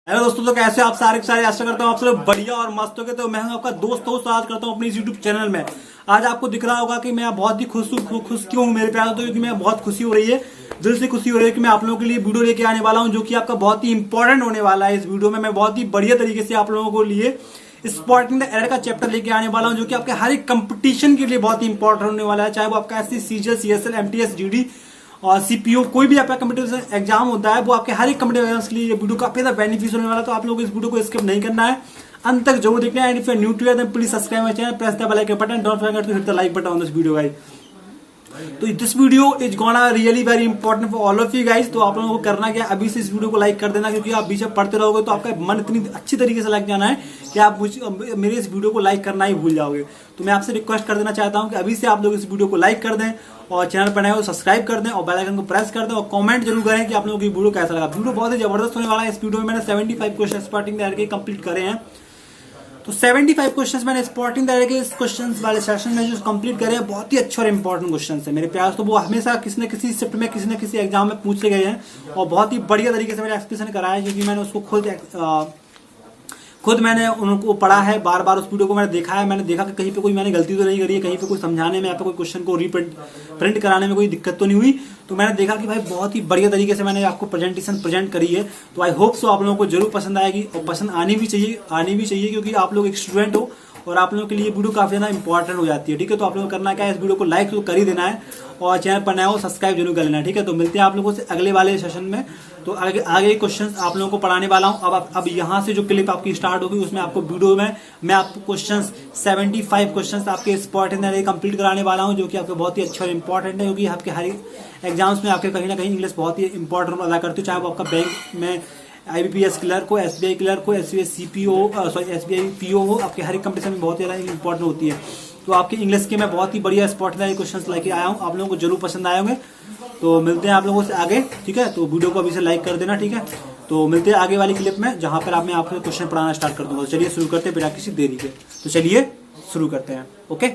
Hello दोस्तों, तो कैसे आप सारे के सारे। आशा करता हूँ आप सब बढ़िया और मस्त हो गए। तो मैं हूं आपका दोस्त हूँ, आज करता हूँ अपने इस यूट्यूब चैनल में। आज आपको दिख रहा होगा कि मैं बहुत ही खुश क्यों हूँ मेरे प्यार दोस्तों, क्योंकि मैं बहुत खुशी हो रही है, दिल से खुशी हो रही है कि मैं आप लोगों के लिए वीडियो लेके आने वाला हूँ जो कि आपका बहुत ही इंपॉर्टेंट होने वाला है। इस वीडियो में मैं बहुत ही बढ़िया तरीके से आप लोगों को लिए स्पॉटिंग द एरर का चैप्टर लेके आने वाला हूँ जो कि आपके हर एक कंपटीशन के लिए बहुत ही इंपॉर्टेंट होने वाला है। चाहे वो आपका SC, CGL, CSL, MTS, GD और सीपीओ, कोई भी आपका कंप्यूटर एग्जाम होता है, वो आपके हर एक कंप्यूटर एग्जाम के लिए ये वीडियो काफी ज्यादा बेनिफिशियल होने वाला है। तो आप लोग इस वीडियो को स्किप नहीं करना है, अंत तक जरूर देखना है। And if you are new to here then please subscribe my channel, press the bell icon button, don't forget to hit the like button on this video guys. तो this video is gonna really very important for all of you guys. तो आप लोगों को करना क्या, अभी से इस वीडियो को लाइक कर देना, क्योंकि आप बीच में पढ़ते रहोगे तो आपका मन इतनी अच्छी तरीके से लग जाना है कि आप मेरे इस वीडियो को लाइक करना ही भूल जाओगे। तो मैं आपसे रिक्वेस्ट कर देना चाहता हूं कि अभी से आप लोग इस वीडियो को लाइक कर दें और चैनल पर नए हो सब्सक्राइब कर दें और बेल आइकन को प्रेस कर दें और कमेंट जरूर करें कि आप लोगों की वीडियो कैसा लगा। वीडियो बहुत ही जबरदस्त होने वाला है। इस वीडियो में मैंने 75 क्वेश्चन स्टार्टिंग के कंप्लीट करे हैं। तो 75 क्वेश्चंस मैंने स्पॉटिंग तरह के क्वेश्चंस वाले सेशन में जो कंप्लीट करे हैं, बहुत ही अच्छे और इंपॉर्टेंट क्वेश्चंस है मेरे प्यार। तो वो हमेशा किसी न किसी शिफ्ट में किसी न किसी एग्जाम में पूछे गए हैं और बहुत ही बढ़िया तरीके से मैंने एक्सप्लेन कराया है, क्योंकि मैंने उसको खुद मैंने उनको पढ़ा है, बार बार उस वीडियो को मैंने देखा है। मैंने देखा कि कहीं पे कोई मैंने गलती तो नहीं करी है, कहीं पे कोई समझाने में या फिर कोई क्वेश्चन को प्रिंट कराने में कोई दिक्कत तो नहीं हुई। तो मैंने देखा कि भाई बहुत ही बढ़िया तरीके से मैंने आपको प्रेजेंट करी है। तो आई होप सो आप लोगों को जरूर पसंद आएगी और पसंद आनी भी चाहिए क्योंकि आप लोग एक स्टूडेंट हो और आप लोगों के लिए वीडियो काफी ज्यादा इंपॉर्टेंट हो जाती है। ठीक है, तो आप लोगों को करना क्या है, इस वीडियो को लाइक तो कर ही देना है और चैनल पर नया हो सब्सक्राइब जरूर कर लेना है। ठीक है, तो मिलते हैं आप लोगों से अगले वाले सेशन में। तो आगे क्वेश्चंस आप लोगों को पढ़ाने वाला हूं। अब यहाँ से जो क्लिप आपकी स्टार्ट होगी उसमें आपको वीडियो में मैं आपको क्वेश्चंस 75 क्वेश्चंस आपके इंपॉर्टेंट कंप्लीट कराने वाला हूं, जो कि आपके बहुत ही अच्छे और इंपॉर्टेंट है, क्योंकि आपके हर एग्जाम्स में आपके कहीं ना कहीं इंग्लिश बहुत ही इंपॉर्टेंट रोल अदा करती है। चाहे वो आपका बैंक में आईबीपीएस क्लर्क को, एसबीआई क्लर्क को, एसबीआई पीओ हो, आपके हर एक कंपटीशन में बहुत ज्यादा इंपॉर्टेंट होती है। तो आपके इंग्लिश के मैं बहुत ही बढ़िया इंपॉर्टेंट क्वेश्चंस लेके आया हूँ, आप लोगों को जरूर पसंद आए होंगे। तो मिलते हैं आप लोगों से आगे। ठीक है, तो वीडियो को अभी से लाइक कर देना। ठीक है, तो मिलते हैं आगे वाली क्लिप में, जहां पर मैं आपको क्वेश्चन पढ़ाना स्टार्ट कर दूंगा। तो चलिए शुरू करते हैं बिना किसी देरी के। तो चलिए शुरू करते हैं। ओके,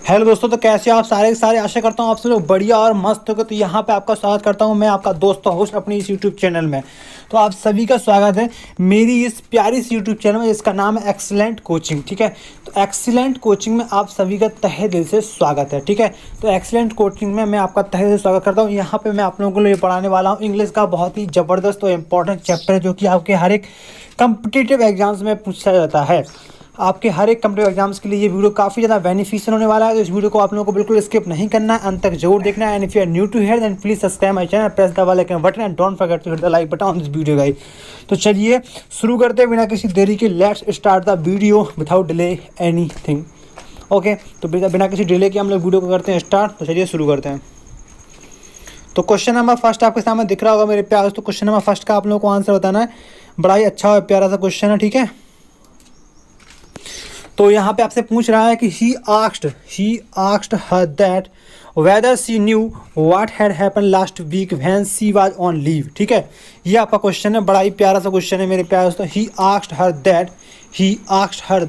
हेलो दोस्तों, तो कैसे आप सारे के सारे। आशा करता हूँ आप सब लोग बढ़िया और मस्त हो गए। तो यहाँ पे आपका स्वागत करता हूँ मैं, आपका दोस्त होस्ट अपनी इस यूट्यूब चैनल में। तो आप सभी का स्वागत है मेरी इस प्यारी सी यूट्यूब चैनल में, जिसका नाम है एक्सीलेंट कोचिंग। ठीक है, तो एक्सीलेंट कोचिंग में आप सभी का तहे दिल से स्वागत है। ठीक है, तो एक्सीलेंट कोचिंग में मैं आपका तहे दिल से स्वागत करता हूँ। यहाँ पे मैं आप लोगों को लिए पढ़ाने वाला हूँ इंग्लिश का बहुत ही ज़बरदस्त और इम्पॉर्टेंट चैप्टर, जो कि आपके हर एक कम्पिटिटिव एग्जाम्स में पूछा जाता है। आपके हर एक कम्पिटिटिव एग्जाम्स के लिए ये वीडियो काफ़ी ज़्यादा बेनिफिशियल होने वाला है। तो इस वीडियो को आप लोगों को बिल्कुल स्किप नहीं करना है, अंत तक जरूर देखना है। And if you are new to here then please subscribe my channel, press the bell icon button and don't forget to hit the like button on this video guys. तो चलिए शुरू करते हैं बिना किसी देरी के। Let's start the video without delay anything. Okay, तो बिना किसी डिले के हम लोग वीडियो को करते हैं स्टार्ट। तो चलिए शुरू करते हैं। तो क्वेश्चन नंबर फर्स्ट आपके सामने दिख रहा होगा मेरे प्यार। तो क्वेश्चन नंबर फर्स्ट का आप लोगों को आंसर बताना है। बड़ा ही अच्छा और प्यारा सा क्वेश्चन है। ठीक है, तो यहाँ पे आपसे पूछ रहा है कि he asked her that whether she knew what had happened last week when she was on leave। ठीक है, ये आपका क्वेश्चन है, बड़ा ही प्यारा सा क्वेश्चन है मेरे प्यारे दोस्तों। he asked her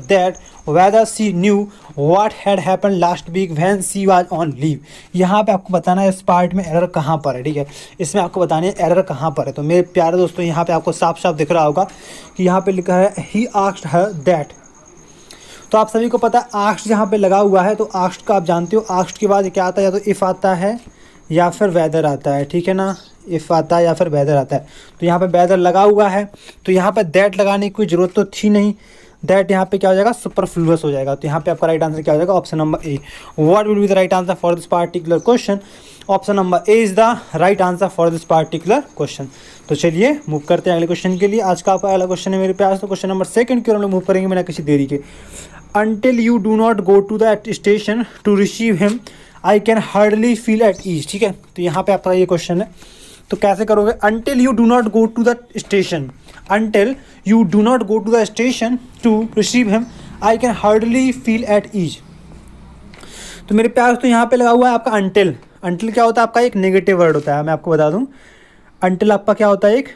that whether she knew what had happened last week when she was on leave। यहाँ पे आपको बताना है इस पार्ट में एरर कहाँ पर है। ठीक है, इसमें आपको बताना है एरर कहाँ पर है। तो मेरे प्यारे दोस्तों यहाँ पे आपको साफ साफ दिख रहा होगा कि यहाँ पे लिखा है he asked her that। तो आप सभी को पता है आस्क्ड जहाँ पे लगा हुआ है, तो आस्क्ड का आप जानते हो, आस्क्ड के बाद क्या आता है, या तो इफ़ आता है या फिर वेदर आता है। ठीक है ना, इफ़ आता है या फिर वेदर आता है। तो यहाँ पे वेदर लगा हुआ है, तो यहाँ पे दैट लगाने की कोई ज़रूरत तो थी नहीं। दैट यहाँ पे क्या हो जाएगा, सुपरफ्लुअस हो जाएगा। तो यहाँ पे आपका राइट आंसर क्या हो जाएगा, option number A. What will be the right answer for this particular question. Option number A is the right answer for this particular question. तो चलिए मूव करते हैं अगले क्वेश्चन के लिए। आज का आपका अगला क्वेश्चन है मेरे प्यार। तो क्वेश्चन नंबर सेकंड की ओर हम लोग मूव करेंगे बिना किसी देरी के। Until you do not go to the station to receive him, I can hardly feel at ease। ठीक है, तो यहाँ पे आपका ये क्वेश्चन है। तो कैसे करोगे, until you do not go to the station, until you do not go to the station to receive him, I can hardly feel at ease। तो मेरे प्यार तो यहाँ पे लगा हुआ है आपका until। until क्या होता है, आपका एक नेगेटिव वर्ड होता है। मैं आपको बता दूँ, until आपका क्या होता है, एक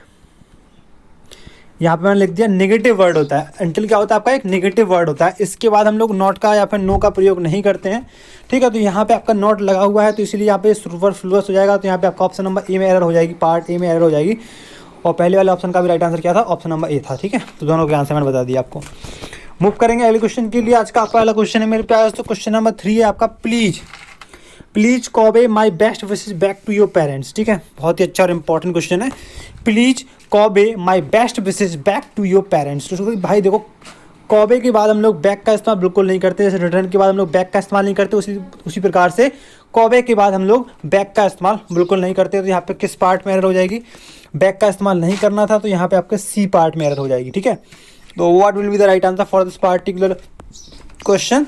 यहाँ पे मैंने लिख दिया नेगेटिव वर्ड होता है। अनटिल क्या होता है आपका, एक नेगेटिव वर्ड होता है। इसके बाद हम लोग नॉट का या फिर नो का प्रयोग नहीं करते हैं, ठीक है। तो यहाँ पे आपका नॉट लगा हुआ है, तो इसलिए यहाँ पे सुपरफ्लुअस हो जाएगा। तो यहाँ पे आपका ऑप्शन नंबर ए में एरर हो जाएगी, पार्ट ए में एरर हो जाएगी। और पहले वाले ऑप्शन का भी राइट आंसर क्या था, ऑप्शन नंबर ए था, ठीक है। तो दोनों के आंसर मैंने बता दिया आपको। मूव करेंगे अगले क्वेश्चन के लिए। आज का आपका वाला क्वेश्चन है मेरे प्यार दोस्तों, क्वेश्चन नंबर 3 है आपका, please convey my best wishes back to your parents, ठीक है। बहुत ही अच्छा और इंपॉर्टेंट क्वेश्चन है। Please convey my best wishes back to your parents. तो भाई देखो, कॉबे के बाद हम लोग बैक का इस्तेमाल बिल्कुल नहीं करते, जैसे रिटर्न के बाद हम लोग बैक का इस्तेमाल नहीं करते, उसी प्रकार से कॉबे के बाद हम लोग बैक का इस्तेमाल बिल्कुल नहीं करते। तो यहाँ पे किस पार्ट में एरर हो जाएगी, बैक का इस्तेमाल नहीं करना था, तो यहाँ पे आपके सी पार्ट में एरर हो जाएगी, ठीक है। तो what will be the right answer for this particular question,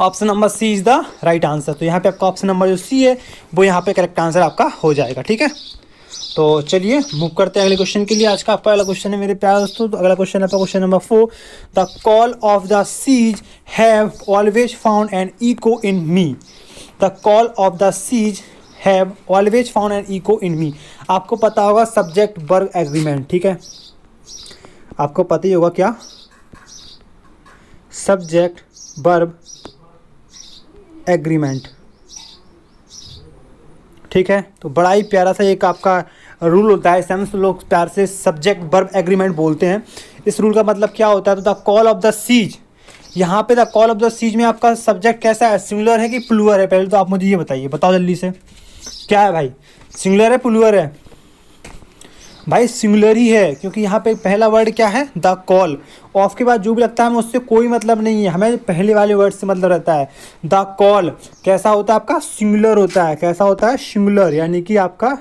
option number C is the right answer. तो यहाँ पे आपका ऑप्शन नंबर जो सी है वो यहाँ पे करेक्ट आंसर आपका हो जाएगा, ठीक है। तो चलिए मूव करते हैं अगले क्वेश्चन के लिए। आज का पहला क्वेश्चन है मेरे प्यारे दोस्तों, तो अगला क्वेश्चन है आपका question number 4, the call of the seas have always found an echo in me. The call of the seas have always found an echo in me. आपको पता होगा सब्जेक्ट वर्ब एग्रीमेंट, ठीक है। आपको पता ही होगा क्या, सब्जेक्ट वर्ब एग्रीमेंट, ठीक है। तो बड़ा ही प्यारा सा एक आपका रूल होता है, इसे लोग प्यार से सब्जेक्ट वर्ब एग्रीमेंट बोलते हैं। इस रूल का मतलब क्या होता है, तो the call of the seas, यहाँ पे the call of the seas में आपका सब्जेक्ट कैसा है, सिंगुलर है कि प्लूअर है, पहले तो आप मुझे ये बताइए, बताओ जल्दी से, क्या है भाई, सिंगुलर है प्लूअर है? भाई सिंगुलर ही है, क्योंकि यहाँ पे पहला वर्ड क्या है, द कॉल। ऑफ के बाद जो भी लगता है हमें उससे कोई मतलब नहीं है, हमें पहले वाले वर्ड से मतलब रहता है। द कॉल कैसा होता है आपका, सिंगुलर होता है। कैसा होता है, सिंगुलर, यानी कि आपका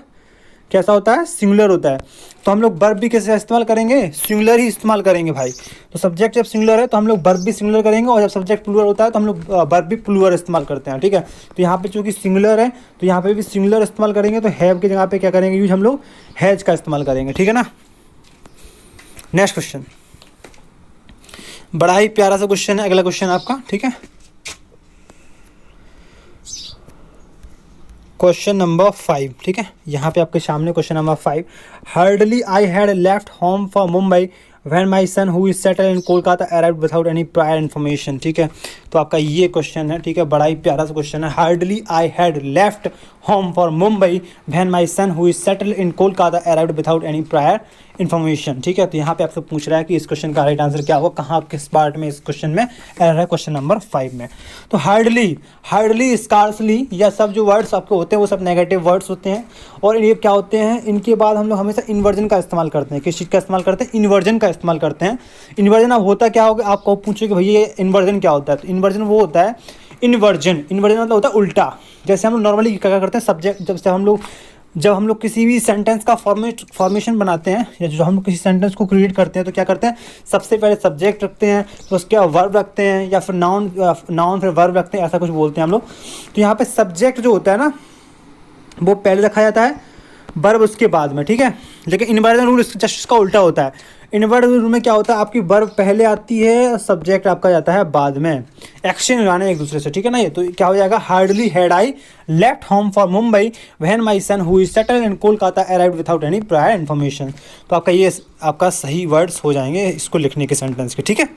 कैसा होता है, सिंगुलर होता है। तो हम लोग वर्ब भी कैसे इस्तेमाल करेंगे, सिंगुलर ही इस्तेमाल करेंगे भाई। तो सब्जेक्ट जब सिंगुलर है तो हम लोग वर्ब भी सिंगुलर करेंगे, और जब सब्जेक्ट प्लूरल होता है तो हम लोग वर्ब भी प्लूरल इस्तेमाल करते हैं, ठीक है। तो यहाँ पे चूँकि सिंगुलर है तो यहाँ पे भी सिंगुलर इस्तेमाल करेंगे, तो हैव की जगह पे क्या करेंगे यूज, हम लोग हैज का इस्तेमाल करेंगे, ठीक है ना। नेक्स्ट क्वेश्चन, बड़ा ही प्यारा सा क्वेश्चन है अगला क्वेश्चन आपका, ठीक है। क्वेश्चन नंबर 5, ठीक है। यहाँ पे आपके सामने question number 5, hardly I had left home for Mumbai when my son who is settle in Kolkata arrived without any prior information, ठीक है। तो आपका ये क्वेश्चन है, ठीक है, बड़ा ही प्यारा सा क्वेश्चन है। Hardly I had left home for Mumbai when my son who is settle in Kolkata arrived without any prior information, ठीक है। तो यहाँ पे आपसे पूछ रहा है कि इस क्वेश्चन का राइट आंसर क्या होगा, कहाँ किस पार्ट में इस क्वेश्चन में एरर है, क्वेश्चन नंबर 5 में। तो हार्डली स्कार्सली, यह सब जो वर्ड्स आपके होते हैं वो सब नेगेटिव वर्ड्स होते हैं, और ये क्या होते हैं, इनके बाद हम लोग हमेशा इन्वर्जन का इस्तेमाल करते हैं। किस चीज़ का इस्तेमाल करते हैं, इन्वर्जन का इस्तेमाल करते हैं। इन्वर्जन अब होता क्या होगा, आपको पूछे कि भैया ये इन्वर्जन क्या होता है, तो इन्वर्जन वो होता है, इन्वर्जन मतलब होता है उल्टा। जैसे हम लोग नॉर्मली क्या करते हैं, सब्जेक्ट जब हम लोग किसी भी सेंटेंस का फॉर्मेशन बनाते हैं, या जो हम लोग किसी सेंटेंस को क्रिएट करते हैं, तो क्या करते हैं, सबसे पहले सब्जेक्ट रखते हैं, तो उसके बाद वर्ब रखते हैं, या फिर नाउन फिर वर्ब रखते हैं, ऐसा कुछ बोलते हैं हम लोग। तो यहाँ पे सब्जेक्ट जो होता है ना वो पहले रखा जाता है, वर्ब उसके बाद में, ठीक है। लेकिन इन्वर्जन रूल जस्ट इसका उल्टा होता है। इन्वर्जन रूल में क्या होता है, आपकी वर्ब पहले आती है, सब्जेक्ट आपका जाता है बाद में, एक्शन लगाने एक दूसरे से, ठीक है ना। ये तो क्या हो जाएगा, hardly had I left home for Mumbai when my son who is settle in Kolkata arrived without any prior information. तो आपका ये आपका सही वर्ड्स हो जाएंगे इसको लिखने के सेंटेंस के, ठीक है।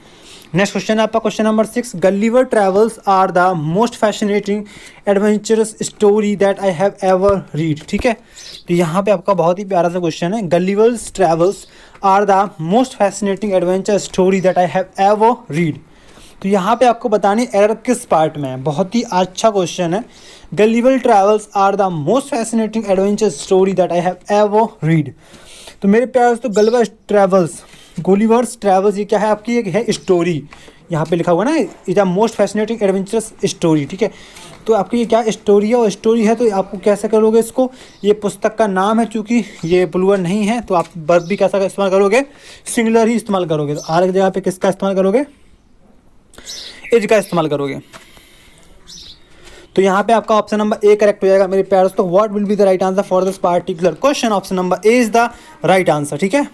नेक्स्ट क्वेश्चन है आपका question number 6, Gulliver travels are the most fascinating adventurous story that I have ever read, ठीक है। तो यहाँ पे आपका बहुत ही प्यारा सा क्वेश्चन है, Gulliver's travels are the most fascinating adventure story that I have ever read. तो यहाँ पे आपको बतानी एरर किस पार्ट में है, बहुत ही अच्छा क्वेश्चन है। Gulliver travels are the most fascinating adventure story that I have ever read. तो मेरे प्यारे दोस्तों, गुलिवर्स ट्रैवल्स ये क्या है, आपकी एक है स्टोरी, यहाँ पे लिखा हुआ ना, is the most fascinating adventurous story, ठीक है। तो आपकी ये क्या स्टोरी है, और स्टोरी है तो आपको कैसे करोगे इसको, ये पुस्तक का नाम है, चूँकि ये प्लूरल नहीं है तो आप वर्ब भी कैसा इस्तेमाल करोगे, सिंगुलर ही इस्तेमाल करोगे। तो आर की जगह पे किसका इस्तेमाल करोगे, इज का इस्तेमाल करोगे। तो यहाँ पे आपका ऑप्शन नंबर ए करेक्ट हो जाएगा मेरे प्यारे दोस्तों। What will be the right answer for this particular question, option number A is the right answer, ठीक है।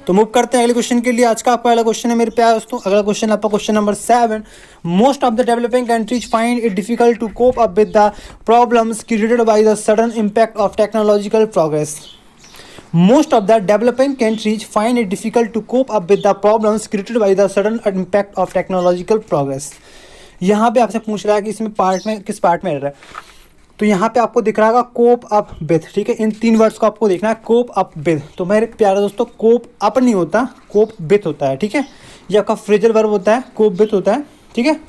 तो मूव करते हैं अगले क्वेश्चन के लिए। आज का पहला क्वेश्चन है मेरे प्यारे दोस्तों, अगला क्वेश्चन आपका question number 7, most of the developing countries find it difficult to cope up with the problems created by the sudden impact of technological progress. Most of the developing countries find it difficult to cope up with the problems created by the sudden impact of technological progress. यहाँ पे आपसे पूछ रहा है कि इसमें part में किस पार्ट में रहा है, तो यहाँ पे आपको दिख रहा होगा कोप अप विथ, ठीक है। इन 3 वर्ड्स को आपको देखना है, कोप अप विथ। तो मेरे प्यारे दोस्तों कोप अप नहीं होता, कोप विथ होता है, ठीक है। ये आपका फ्रेजल वर्ब होता है, कोप विथ होता है, ठीक है।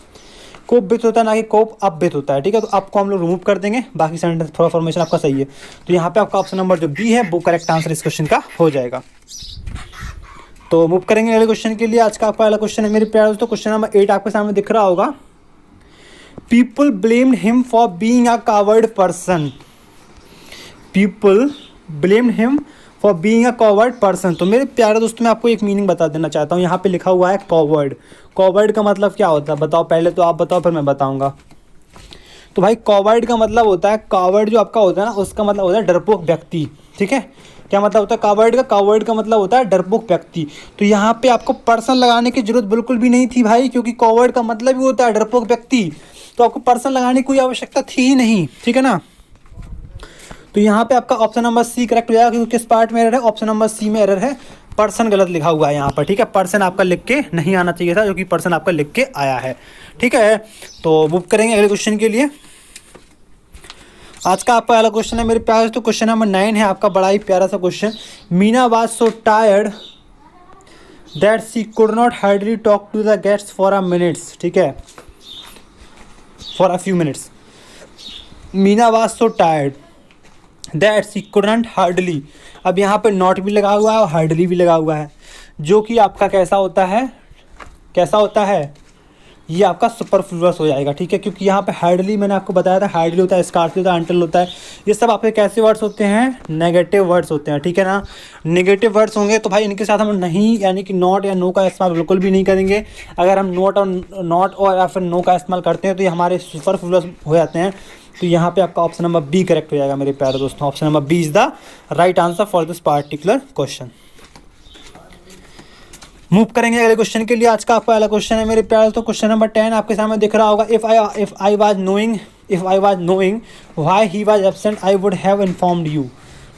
कोप विथ होता है ना कि कोप अप विथ होता है, ठीक है। तो आपको हम लोग रिमूव कर देंगे, बाकी सेंटेंस थोड़ा फॉर्मेशन आपका सही है। तो यहाँ पे आपका ऑप्शन नंबर जो बी है वो करेक्ट आंसर इस क्वेश्चन का हो जाएगा। तो मूव करेंगे अगले क्वेश्चन के लिए। आज का आपका अगला क्वेश्चन है मेरे प्यारे दोस्तों, क्वेश्चन नंबर 8 आपके सामने दिख रहा होगा। People blamed him for being a coward person. People blamed him for being a coward person. तो मेरे प्यारे दोस्तों मैं आपको एक मीनिंग बता देना चाहता हूँ। यहाँ पे लिखा हुआ है कॉवर्ड। कॉवर्ड का मतलब क्या होता है बताओ, पहले तो आप बताओ फिर मैं बताऊँगा। तो भाई कॉवर्ड का मतलब होता है, कॉवर्ड जो आपका होता है ना उसका मतलब होता है डरपोक व्यक्ति, ठीक है। क्या मतलब होता है कॉवर्ड का? कॉवर्ड का मतलब होता है डरपोक व्यक्ति। तो यहाँ पे आपको पर्सन लगाने की जरूरत बिल्कुल भी नहीं थी भाई, क्योंकि कॉवर्ड का मतलब ही होता है डरपोक व्यक्ति। तो आपको पर्सन लगाने की कोई आवश्यकता थी ही नहीं, ठीक है ना। तो यहाँ पे आपका ऑप्शन नंबर सी करेक्ट हो जाएगा, क्योंकि किस पार्ट में एरर है? ऑप्शन नंबर सी में एरर है, पर्सन गलत लिखा हुआ है यहाँ पर, ठीक है। पर्सन आपका लिख के नहीं आना चाहिए था, जो कि पर्सन आपका लिख के आया है, ठीक है। तो मूव करेंगे अगले क्वेश्चन के लिए। आज का आपका अगला क्वेश्चन है मेरे प्यारे तो क्वेश्चन नंबर 9 है आपका, बड़ा ही प्यारा सा question. Meena was so tired that she could not hardly talk to the guests for a minutes, ठीक है, for a few minutes. Meena was so tired that she couldn't hardly, अब यहाँ पे नॉट भी लगा हुआ है और हार्डली भी लगा हुआ है, जो कि आपका कैसा होता है, कैसा होता है, ये आपका सुपरफ्लूअस हो जाएगा, ठीक है। क्योंकि यहाँ पे हार्डली मैंने आपको बताया था, हार्डली होता है, स्कार्सली होता है, अंटिल होता है, ये सब आपके कैसे वर्ड्स होते हैं? नेगेटिव वर्ड्स होते हैं, ठीक है ना। नेगेटिव वर्ड्स होंगे तो भाई इनके साथ हम नहीं, यानी कि नॉट या नो का इस्तेमाल बिल्कुल भी नहीं करेंगे। अगर हम नॉट और या फिर नो का इस्तेमाल करते हैं तो ये हमारे सुपरफ्लूअस हो जाते हैं। तो यहाँ पे आपका ऑप्शन नंबर बी करेक्ट हो जाएगा मेरे प्यारे दोस्तों। Option number B is the right answer for this particular question. Move करेंगे अगले क्वेश्चन के लिए। आज का आपका अगला क्वेश्चन है मेरे प्यारे दोस्तों, क्वेश्चन नंबर 10 आपके सामने दिख रहा होगा। If I was knowing why he was absent I would have informed you,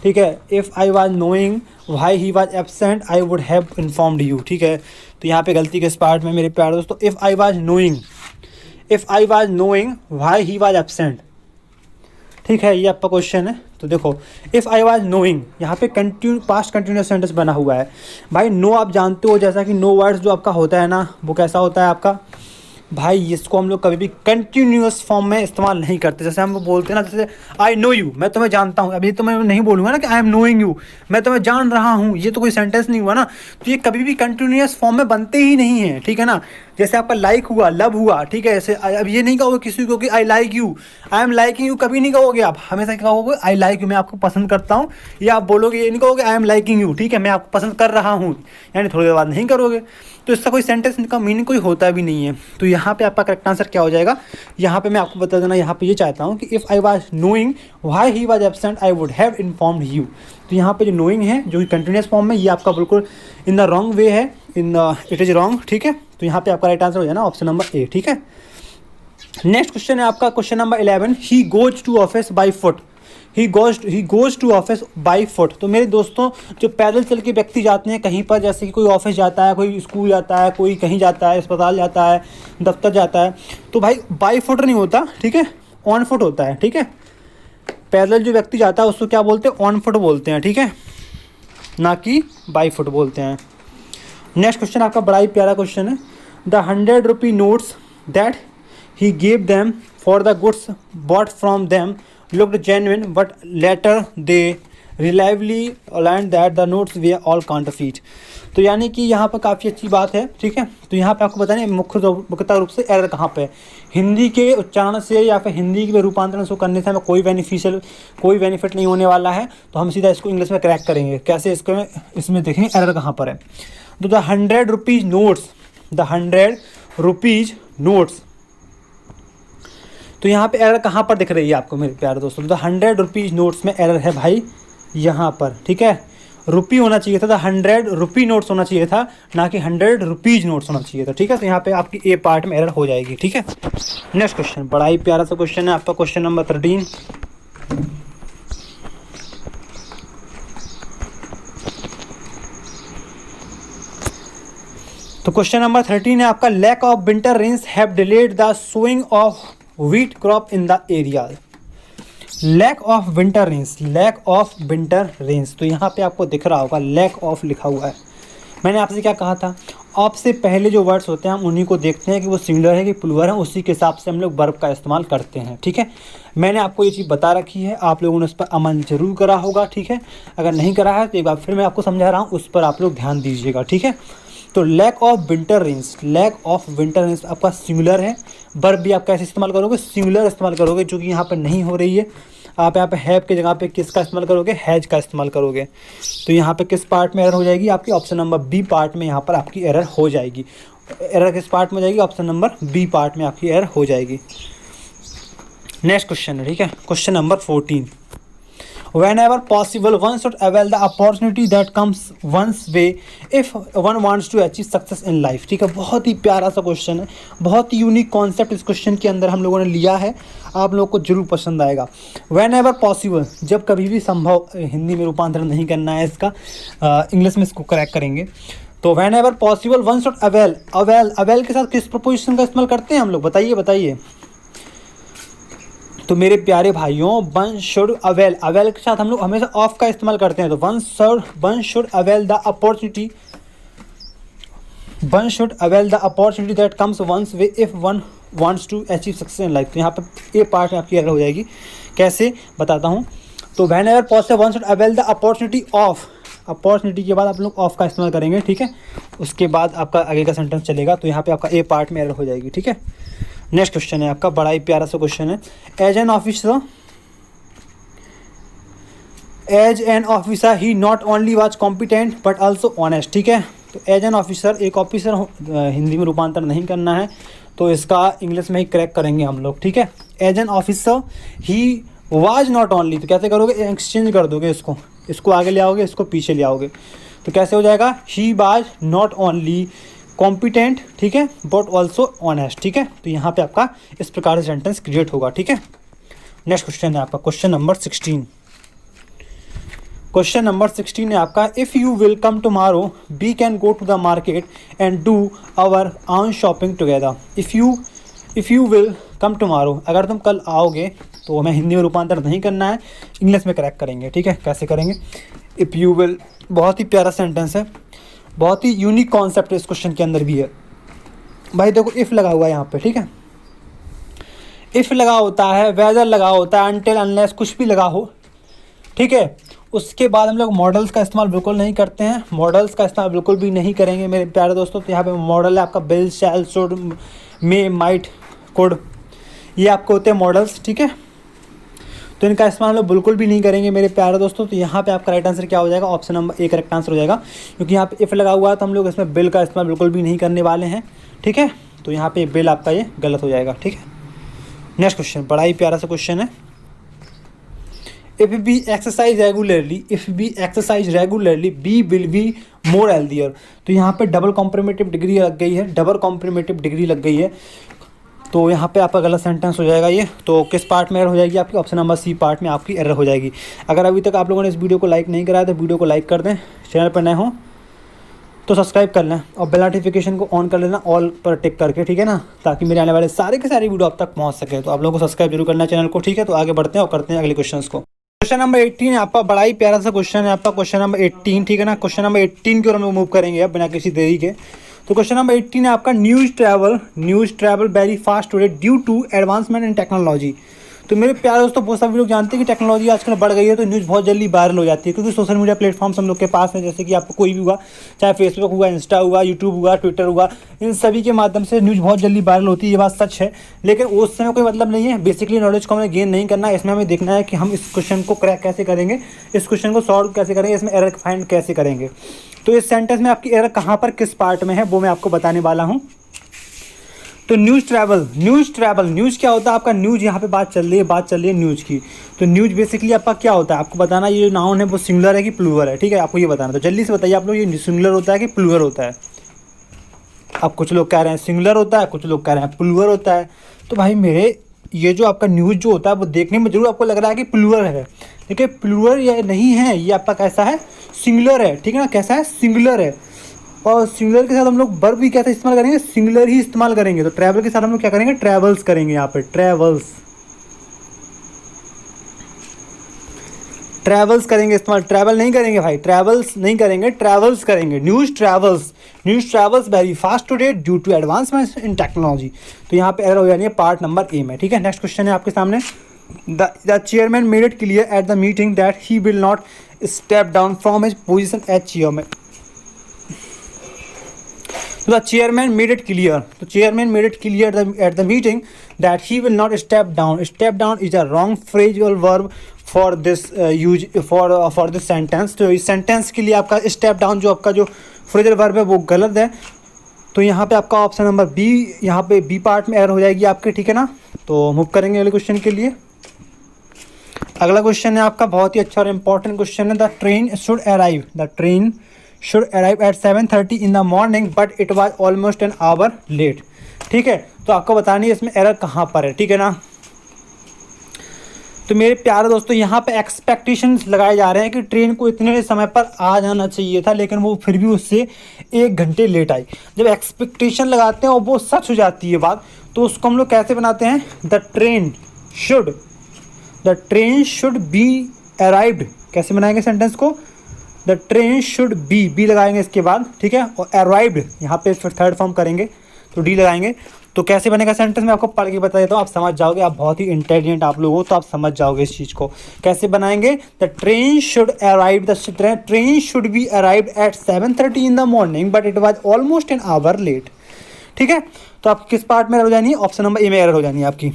ठीक है। If I was knowing why he was absent I would have informed you, ठीक है। तो यहाँ पे गलती किस पार्ट में मेरे प्यारे दोस्तों? If I was knowing why he was absent, ठीक है, ये आपका क्वेश्चन है। तो देखो इफ़ आई वाज नोइंग, यहाँ पे पास्ट कंटिन्यूस सेंटेंस बना हुआ है भाई। नो आप जानते हो, जैसा कि नो वर्ड्स जो आपका होता है ना, वो कैसा होता है आपका भाई, इसको हम लोग कभी भी कंटिन्यूस फॉर्म में इस्तेमाल नहीं करते। जैसे हम बोलते हैं ना, जैसे आई नो यू, मैं तुम्हें जानता हूँ। अभी तो मैं नहीं बोलूँगा ना कि आई एम नोइंग यू, मैं तुम्हें जान रहा हूँ, ये तो कोई सेंटेंस नहीं हुआ ना। तो ये कभी भी कंटिन्यूस फॉर्म में बनते ही नहीं हैं, ठीक है ना। जैसे आपका लाइक हुआ, लव हुआ, ठीक है। ऐसे अब ये नहीं कहोगे किसी को कि I like you, I am liking you, कभी नहीं कहोगे आप। हमेशा क्या कहोगे? आई लाइक यू, मैं आपको पसंद करता हूँ। या आप बोलोगे, ये नहीं कहोगे आई एम लाइकिंग यू, ठीक है, मैं आपको पसंद कर रहा हूँ, यानी थोड़ी देर बाद नहीं करोगे। तो इसका कोई सेंटेंस का मीनिंग कोई होता भी नहीं है। तो यहाँ पे आपका करेक्ट आंसर क्या हो जाएगा? यहाँ पे मैं आपको बता देना, यहाँ पे ये चाहता हूँ कि if I was knowing why he was absent I would have informed you. तो यहाँ पे जो नोइंग है, जो कि कंटिन्यूस फॉर्म में, ये आपका बिल्कुल इन द रॉन्ग वे है, इट इज़ रॉन्ग, ठीक है। तो यहाँ पे आपका राइट आंसर हो जाए ना ऑप्शन नंबर ए, ठीक है। नेक्स्ट क्वेश्चन है आपका question number 11। He goes to office by foot, he goes to office by foot. तो मेरे दोस्तों जो पैदल चल के व्यक्ति जाते हैं कहीं पर, जैसे कि कोई ऑफिस जाता है, कोई स्कूल जाता है, कोई कहीं जाता है, अस्पताल जाता है, दफ्तर जाता है, तो भाई बाई फुट नहीं होता, ठीक है, ऑन फुट होता है, ठीक है। पैदल जो व्यक्ति जाता है उसको क्या बोलते हैं? ऑन फुट बोलते हैं, ठीक है, ना कि बाई फुट बोलते हैं। नेक्स्ट क्वेश्चन आपका बड़ा ही प्यारा क्वेश्चन है। The 100 rupee notes that he gave them for the goods bought from them looked genuine, but later they reliably learned that the notes were all counterfeit। तो यानी कि यहाँ पर काफ़ी अच्छी बात है, ठीक है। तो यहाँ पे आपको बताने मुख्य रूप से एरर कहाँ पे है। हिंदी के उच्चारण से या फिर हिंदी के रूपांतरण से करने से हमें कोई बेनिफिट नहीं होने वाला है। तो हम सीधा इसको इंग्लिश में क्रैक करेंगे कैसे, इसको इसमें देखेंगे एरर कहाँ पर है। तो द 100 रुपीज़ नोट्स, तो यहाँ पे एरर कहाँ पर दिख रही है आपको मेरे प्यारे दोस्तों? तो 100 रुपीज़ नोट्स में एरर है भाई यहाँ पर, ठीक है। रुपी होना चाहिए था, तो 100 रुपी नोट्स होना चाहिए था, ना कि 100 रुपीज़ नोट्स होना चाहिए था, ठीक है। तो यहाँ पे आपकी ए पार्ट में एरर हो जाएगी, ठीक है। नेक्स्ट क्वेश्चन बड़ा ही प्यारा सा क्वेश्चन है आपका, क्वेश्चन नंबर 13। तो क्वेश्चन नंबर 13 है आपका, lack of winter rains have delayed the sowing of wheat crop in the area. Lack of winter rains, lack of winter rains, तो यहाँ पे आपको दिख रहा होगा लैक ऑफ लिखा हुआ है। मैंने आपसे क्या कहा था, ऑफ से पहले जो वर्ड्स होते हैं हम उन्हीं को देखते हैं कि वो सिंगुलर है कि प्लूरल है, उसी के हिसाब से हम लोग वर्ब का इस्तेमाल करते हैं। ठीक है, मैंने आपको ये चीज़ बता रखी है, आप लोगों ने उस पर अमल जरूर करा होगा। ठीक है, अगर नहीं करा है तो एक बार फिर मैं आपको समझा रहा हूँ, उस पर आप लोग ध्यान दीजिएगा। ठीक है, तो lack of winter rains, lack of winter rains आपका सिंगुलर है। वर्ब भी आप कैसे इस्तेमाल करोगे, सिंगुलर इस्तेमाल करोगे, जो कि यहाँ पर नहीं हो रही है। आप यहाँ पे हैव के जगह पे किसका इस्तेमाल करोगे, हैज का इस्तेमाल करोगे। तो यहाँ पे किस पार्ट में एरर हो जाएगी आपकी, ऑप्शन नंबर बी पार्ट में यहाँ पर आपकी एरर हो जाएगी। एरर किस पार्ट में हो जाएगी, ऑप्शन नंबर बी पार्ट में आपकी एरर हो जाएगी। नेक्स्ट क्वेश्चन है, ठीक है, question number 14, whenever possible one should avail the opportunity that comes one's way if one wants to achieve success in life। ठीक है, बहुत ही प्यारा सा क्वेश्चन है, बहुत ही यूनिक कॉन्सेप्ट इस क्वेश्चन के अंदर हम लोगों ने लिया है, आप लोगों को जरूर पसंद आएगा। whenever possible, जब कभी भी संभव, हिंदी में रूपांतरण नहीं करना है इसका, इंग्लिश में इसको करेक्ट करेंगे। तो whenever possible one should avail, avail के साथ किस प्रोपोजिशन का इस्तेमाल करते हैं हम लोग, बताइए। तो मेरे प्यारे भाइयों, वन शुड अवेल, अवेल के साथ हम लोग हमेशा ऑफ का इस्तेमाल करते हैं। तो one should avail the opportunity, one should avail the opportunity that comes one's way if one wants to achieve success in life. तो यहाँ पर ए पार्ट में आपकी एरर हो जाएगी, कैसे बताता हूँ। तो when ever possible one should avail the opportunity of, opportunity के बाद आप लोग ऑफ का इस्तेमाल करेंगे। ठीक है, उसके बाद आपका आगे का सेंटेंस चलेगा। तो यहाँ पे आपका ए पार्ट में एरर हो जाएगी। ठीक है, नेक्स्ट क्वेश्चन है आपका, बड़ा ही प्यारा सा क्वेश्चन है। As an officer he not only was competent but also honest. ठीक है, तो एज एन ऑफिसर, एक ऑफिसर, हिंदी में रूपांतर नहीं करना है तो इसका इंग्लिश में ही करेक्ट करेंगे हम लोग। ठीक है, as an officer he was not only, तो कैसे करोगे, एक्सचेंज कर दोगे, इसको आगे ले आओगे, इसको पीछे ले आओगे, तो कैसे हो जाएगा, ही वाज नॉट ओनली कॉम्पिटेंट, ठीक है, बट ऑल्सो ऑनेस्ट। ठीक है, तो यहाँ पे आपका इस प्रकार से सेंटेंस क्रिएट होगा। ठीक है, नेक्स्ट क्वेश्चन है आपका, क्वेश्चन नंबर 16, क्वेश्चन नंबर 16 है आपका, if you will come tomorrow we can go to the market and do our own shopping together. If you will come tomorrow, अगर तुम कल आओगे, तो हमें हिंदी में रूपांतर नहीं करना है, इंग्लिश में करेक्ट करेंगे। ठीक है, कैसे करेंगे, इफ़ यू विल, बहुत ही प्यारा सेंटेंस है, बहुत ही यूनिक कॉन्सेप्ट इस क्वेश्चन के अंदर भी है। भाई देखो, इफ़ लगा हुआ है यहाँ पे। ठीक है, इफ़ लगा होता है, वेदर लगा होता है, अनटिल अनलेस कुछ भी लगा हो। ठीक है, उसके बाद हम लोग मॉडल्स का इस्तेमाल बिल्कुल नहीं करते हैं, मॉडल्स का इस्तेमाल बिल्कुल भी नहीं करेंगे मेरे प्यारे दोस्तों। तो यहाँ पे मॉडल है आपका will, shall, should, may, might, could, ये आपको होते हैं मॉडल्स। ठीक है, तो इनका इस्तेमाल हम लोग बिल्कुल भी नहीं करेंगे मेरे प्यारे दोस्तों। तो यहाँ पे आपका राइट आंसर क्या हो जाएगा, option number A correct answer हो जाएगा, क्योंकि यहाँ पे इफ़ लगा हुआ है तो हम लोग इसमें बिल का इस्तेमाल बिल्कुल भी नहीं करने वाले हैं। ठीक है, तो यहाँ पे बिल आपका ये गलत हो जाएगा। ठीक है, नेक्स्ट क्वेश्चन, बड़ा ही प्यारा सा क्वेश्चन है। If we exercise regularly we will be more healthier. तो यहाँ पे डबल कॉम्प्रीमेटिव डिग्री लग गई है, डबल कॉम्प्रीमेटिव डिग्री लग गई है, तो यहाँ पे आपका गलत सेंटेंस हो जाएगा ये। तो किस पार्ट में एरर हो जाएगी आपकी, ऑप्शन नंबर सी पार्ट में आपकी एरर हो जाएगी। अगर अभी तक आप लोगों ने इस वीडियो को लाइक नहीं कराया तो वीडियो को लाइक कर दें, चैनल पर नए हो तो सब्सक्राइब कर लें और बेल नोटिफिकेशन को ऑन कर लेना, ऑल पर टिक करके। ठीक है ना, ताकि मेरे आने वाले सारे के सारे वीडियो आप तक पहुँच सके। तो आप लोगों को सब्सक्राइब जरूर करना है चैनल को। ठीक है, तो आगे बढ़ते हैं और करते हैं अगले क्वेश्चन को। क्वेश्चन नंबर 18 है आपका, बड़ा ही प्यारा सा क्वेश्चन है आपका, क्वेश्चन नंबर 18। ठीक है ना, क्वेश्चन नंबर 18 की ओर हम लोग मूव करेंगे अब बिना किसी देरी के। तो क्वेश्चन नंबर 18 है आपका, news travel very fast today due to advancement in technology. तो मेरे प्यारे दोस्तों, बहुत सारे लोग जानते हैं कि टेक्नोलॉजी आजकल बढ़ गई है, तो न्यूज़ बहुत जल्दी वायरल हो जाती है, क्योंकि सोशल मीडिया प्लेटफॉर्म्स हम लोग के पास है। जैसे कि आपको कोई भी हुआ, चाहे फेसबुक हुआ, इंस्टा हुआ, यूट्यूब हुआ, ट्विटर हुआ, इन सभी के माध्यम से न्यूज़ बहुत जल्दी वायरल होती है, ये बात सच है। लेकिन उस समय कोई मतलब नहीं है, बेसिकली नॉलेज को हमें गेन नहीं करना है, इसमें हमें देखना है कि हम इस क्वेश्चन को क्रैक कैसे करेंगे, इस क्वेश्चन को सॉल्व कैसे करेंगे, इसमें एरर फाइंड कैसे करेंगे। तो इस सेंटेंस में आपकी एरर कहाँ पर, किस पार्ट में है, वो मैं आपको बताने वाला हूँ। तो न्यूज़ ट्रैवल, न्यूज़ क्या होता है आपका, न्यूज़ यहाँ पे बात चल रही है न्यूज़ की। तो न्यूज़ बेसिकली आपका क्या होता है, आपको बताना, ये जो नाउन है वो सिंगुलर है कि प्लूरल है। ठीक है, आपको ये बताना। तो जल्दी से बताइए आप लोग, ये सिंगुलर होता है कि प्लूरल होता है। अब कुछ लोग कह रहे हैं सिंगुलर होता है, कुछ लोग कह रहे हैं प्लूरल होता है। तो भाई मेरे, ये जो आपका न्यूज़ जो होता है वो देखने में जरूर आपको लग रहा है कि प्लूरल है, लेकिन प्लूरल ये नहीं है, ये आपका कैसा है, सिंगुलर है। ठीक है ना, कैसा है, सिंगुलर है। और सिंगुलर के साथ हम लोग वर्ब भी क्या इस्तेमाल करेंगे, सिंगुलर ही इस्तेमाल करेंगे। तो ट्रैवल के साथ हम लोग क्या करेंगे, ट्रैवल्स करेंगे। यहाँ पे ट्रैवल्स करेंगे इस्तेमाल, ट्रैवल नहीं करेंगे भाई, ट्रैवल्स नहीं करेंगे, ट्रैवल्स करेंगे। News travels very fast today due to advancement in technology. तो यहाँ पे एरर हो जानी है पार्ट नंबर ए में, ठीक है। नेक्स्ट क्वेश्चन है आपके सामने, the chairman made it clear at the meeting that he will not step down from his position as chairman. तो the chairman made it clear, तो chairman made it clear at the meeting that he will not step down. Step down is a wrong phrasal verb for this use for this sentence. तो इस sentence के लिए आपका step down जो आपका जो फ्रेजुअल verb है वो गलत है। तो यहाँ पे आपका ऑप्शन नंबर बी, यहाँ पे बी पार्ट में एरर हो जाएगी आपके, ठीक है ना। तो मूव करेंगे अगले क्वेश्चन के लिए। अगला क्वेश्चन है आपका बहुत ही अच्छा और इंपॉर्टेंट क्वेश्चन है, the train should arrive at 7:30 in the morning but it was almost an hour late. ठीक है, तो आपको बतानी है इसमें एरर कहाँ पर है, ठीक है ना। तो मेरे प्यारे दोस्तों यहाँ पे एक्सपेक्टेशंस लगाए जा रहे हैं कि ट्रेन को इतने समय पर आ जाना चाहिए था, लेकिन वो फिर भी उससे 1 घंटे लेट आई। जब एक्सपेक्टेशन लगाते हैं और वो सच हो जाती है बात, तो उसको हम लोग कैसे बनाते हैं, the train should be arrived. कैसे बनाएंगे सेंटेंस को, द ट्रेन शुड बी लगाएंगे इसके बाद, ठीक है। और अराइव्ड यहाँ पे फिर थर्ड फॉर्म करेंगे तो डी लगाएंगे। तो कैसे बनेगा सेंटेंस में आपको पढ़ के बता देता हूँ, आप समझ जाओगे। आप बहुत ही इंटेलिजेंट आप लोग हो तो आप समझ जाओगे इस चीज़ को। कैसे बनाएंगे, the train should be arrived at 7:30 in the morning but it was almost an hour late. ठीक है, तो आप किस पार्ट में एरर हो जानी है, ऑप्शन नंबर ए में एरर हो जानी है आपकी।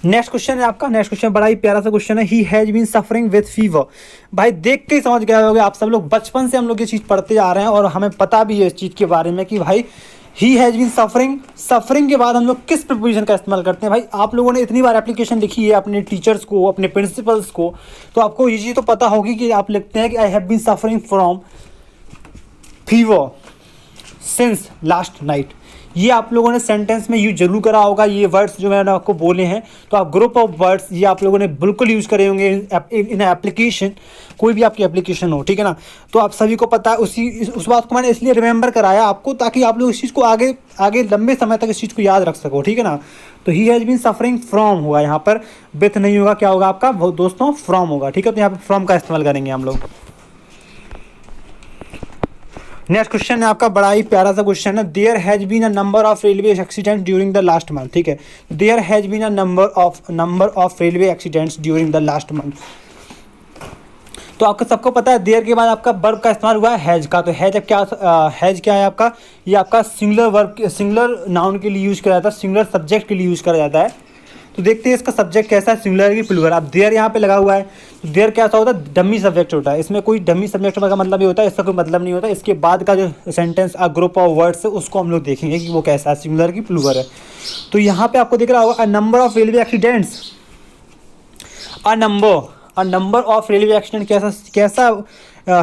नेक्स्ट क्वेश्चन है आपका, नेक्स्ट क्वेश्चन बड़ा ही प्यारा सा क्वेश्चन है, he has been suffering with fever. भाई देख के ही समझ गए होगे आप सब लोग, बचपन से हम लोग ये चीज़ पढ़ते जा रहे हैं और हमें पता भी है इस चीज़ के बारे में कि भाई ही हैज बीन सफरिंग के बाद हम लोग किस प्रीपोजिशन का इस्तेमाल करते हैं। भाई आप लोगों ने इतनी बार एप्लीकेशन लिखी है अपने टीचर्स को, अपने प्रिंसिपल्स को, तो आपको ये चीज़ तो पता होगी कि आप लिखते हैं कि I have been suffering from fever since last night. ये आप लोगों ने सेंटेंस में यूज जरूर करा होगा। ये वर्ड्स जो मैंने आपको बोले हैं, तो आप ग्रुप ऑफ वर्ड्स ये आप लोगों ने बिल्कुल यूज़ करे होंगे इन एप्लीकेशन, कोई भी आपकी एप्लीकेशन हो, ठीक है ना। तो आप सभी को पता है, उस बात को मैंने इसलिए रिमेंबर कराया आपको ताकि आप लोग इस चीज़ को आगे लंबे समय तक इस चीज़ को याद रख सको, ठीक है ना। तो he has been suffering from होगा, यहाँ पर विथ नहीं होगा, क्या होगा आपका दोस्तों, फ्रॉम होगा, ठीक है। तो यहाँ पर फ्रॉम का इस्तेमाल करेंगे हम लोग। नेक्स्ट क्वेश्चन है आपका बड़ा ही प्यारा सा क्वेश्चन है, there has been a number of railway accident during the last month. ठीक है, there has been a number of railway accidents during the last month. तो आपको सबको पता है देयर के बाद आपका वर्ब का इस्तेमाल हुआ है हैज का। तो हैज क्या है आपका, ये आपका सिंगुलर नाउन के लिए यूज करा जाता है, सिंगुलर सब्जेक्ट के लिए यूज करा जाता है। तो देखते हैं इसका सब्जेक्ट कैसा है, सिंगुलर की प्लूरल। अब देयर यहाँ पे लगा हुआ है, तो देयर कैसा होता है, डमी सब्जेक्ट होता है। इसमें कोई डमी सब्जेक्ट का मतलब ही होता है, इसका कोई मतलब नहीं होता। इसके बाद का जो सेंटेंस ग्रुप ऑफ वर्ड्स है उसको हम लोग देखेंगे कि वो कैसा है, सिंगुलर की प्लूरल है। तो यहाँ पे आपको दिख रहा होगा, अ number of railway accidents, a number of railway accident कैसा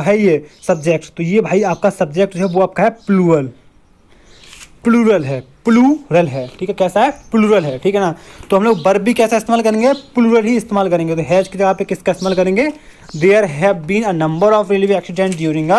है ये सब्जेक्ट। तो ये भाई आपका सब्जेक्ट जो है वो आपका है प्लूरल है, ठीक है। कैसा है, प्लूरल है, ठीक है ना। तो हम लोग वर्ब भी कैसा इस्तेमाल करेंगे, प्लूरल ही इस्तेमाल करेंगे। तो हैज की जगह पे किसका इस्तेमाल करेंगे, there have been a number of railway accident during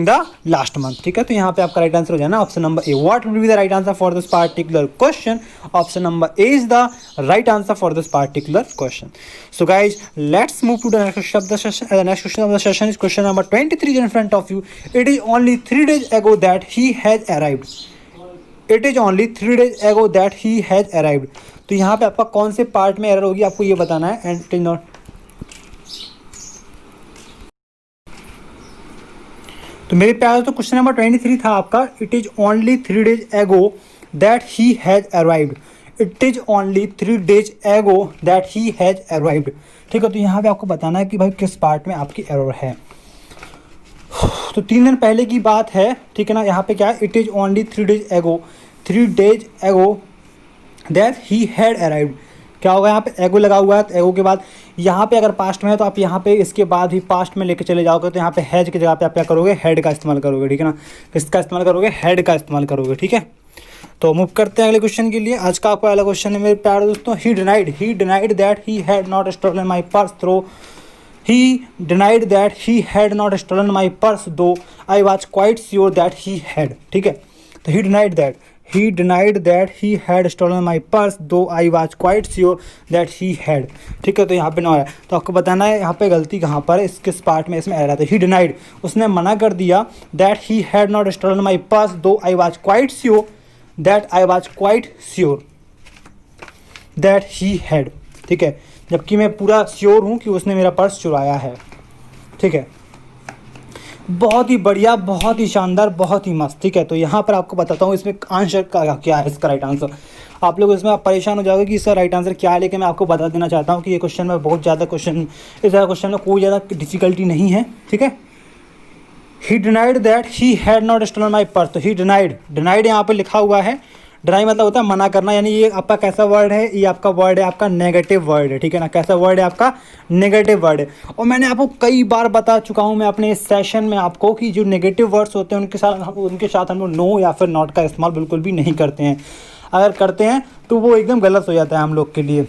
the last month. ठीक है, तो यहाँ पे आपका राइट आंसर हो जाना option number A. What will be the right answer for this particular question, option number A is the right answer for this particular question. So guys let's move to the next of the session. The next question of the session is question number 23 in front of you. It is only 3 days ago that he has arrived. It is only 3 days ago that he has arrived. तो यहाँ पे आपका कौन से part में error होगी आपको ये बताना है, एंड इट इज नॉट। तो मेरे प्यारे तो क्वेश्चन नंबर 23 था आपका, it is only 3 days ago that he has arrived. It is only 3 days ago that he has arrived. ठीक है, तो यहाँ पे आपको बताना है कि भाई किस पार्ट में आपकी एरर है। तो 3 दिन पहले की बात है, ठीक है ना। यहाँ पे क्या है, it is only 3 days ago that he had arrived. क्या होगा, यहाँ पे एगो लगा हुआ है, तो एगो के बाद यहाँ पे अगर पास्ट में है तो आप यहाँ पे इसके बाद ही पास्ट में लेके चले जाओगे, तो यहाँ पे हैज की जगह पे आप क्या करोगे, हेड का इस्तेमाल करोगे, ठीक है ना। किसका इस्तेमाल करोगे, हेड का इस्तेमाल करोगे, ठीक है। तो मूव करते हैं अगले क्वेश्चन के लिए। आज का आपका अगला क्वेश्चन है मेरे प्यारे दोस्तों, he denied that he had not stolen my purse throw He denied that he had not stolen my purse, though I was quite sure that he had. ठीक है, तो he denied that he had stolen my purse, though I was quite sure that he had. ठीक है, तो यहाँ पे ना है, तो आपको बताना है यहाँ पे गलती कहाँ पर है, किस पार्ट में इसमें एरर है। he denied, उसने मना कर दिया that he had not stolen my purse, though I was quite sure that he had. ठीक है, जबकि मैं पूरा श्योर हूँ कि उसने मेरा पर्स चुराया है। ठीक है, बहुत ही बढ़िया, बहुत ही शानदार, बहुत ही मस्त। ठीक है, तो यहाँ पर आपको बताता हूँ इसमें आंसर का क्या है, इसका राइट आंसर। आप लोग इसमें आप परेशान हो जाओगे कि इसका राइट आंसर क्या है, लेकिन मैं आपको बता देना चाहता हूँ कि ये क्वेश्चन में बहुत ज़्यादा इस क्वेश्चन में कोई ज़्यादा डिफिकल्टी नहीं है। ठीक है, he denied that he had not stolen my purse, तो ही डिनाइड यहाँ पर लिखा हुआ है। डिनाई मतलब होता है मना करना, यानी ये आपका कैसा वर्ड है, ये आपका वर्ड है, आपका नेगेटिव वर्ड है। ठीक है ना, कैसा वर्ड है, आपका नेगेटिव वर्ड है। और मैंने आपको कई बार बता चुका हूँ मैं अपने इस सेशन में आपको कि जो नेगेटिव वर्ड्स होते हैं उनके साथ हम लोग नो या फिर नॉट का इस्तेमाल बिल्कुल भी नहीं करते हैं। अगर करते हैं तो वो एकदम गलत हो जाता है हम लोग के लिए।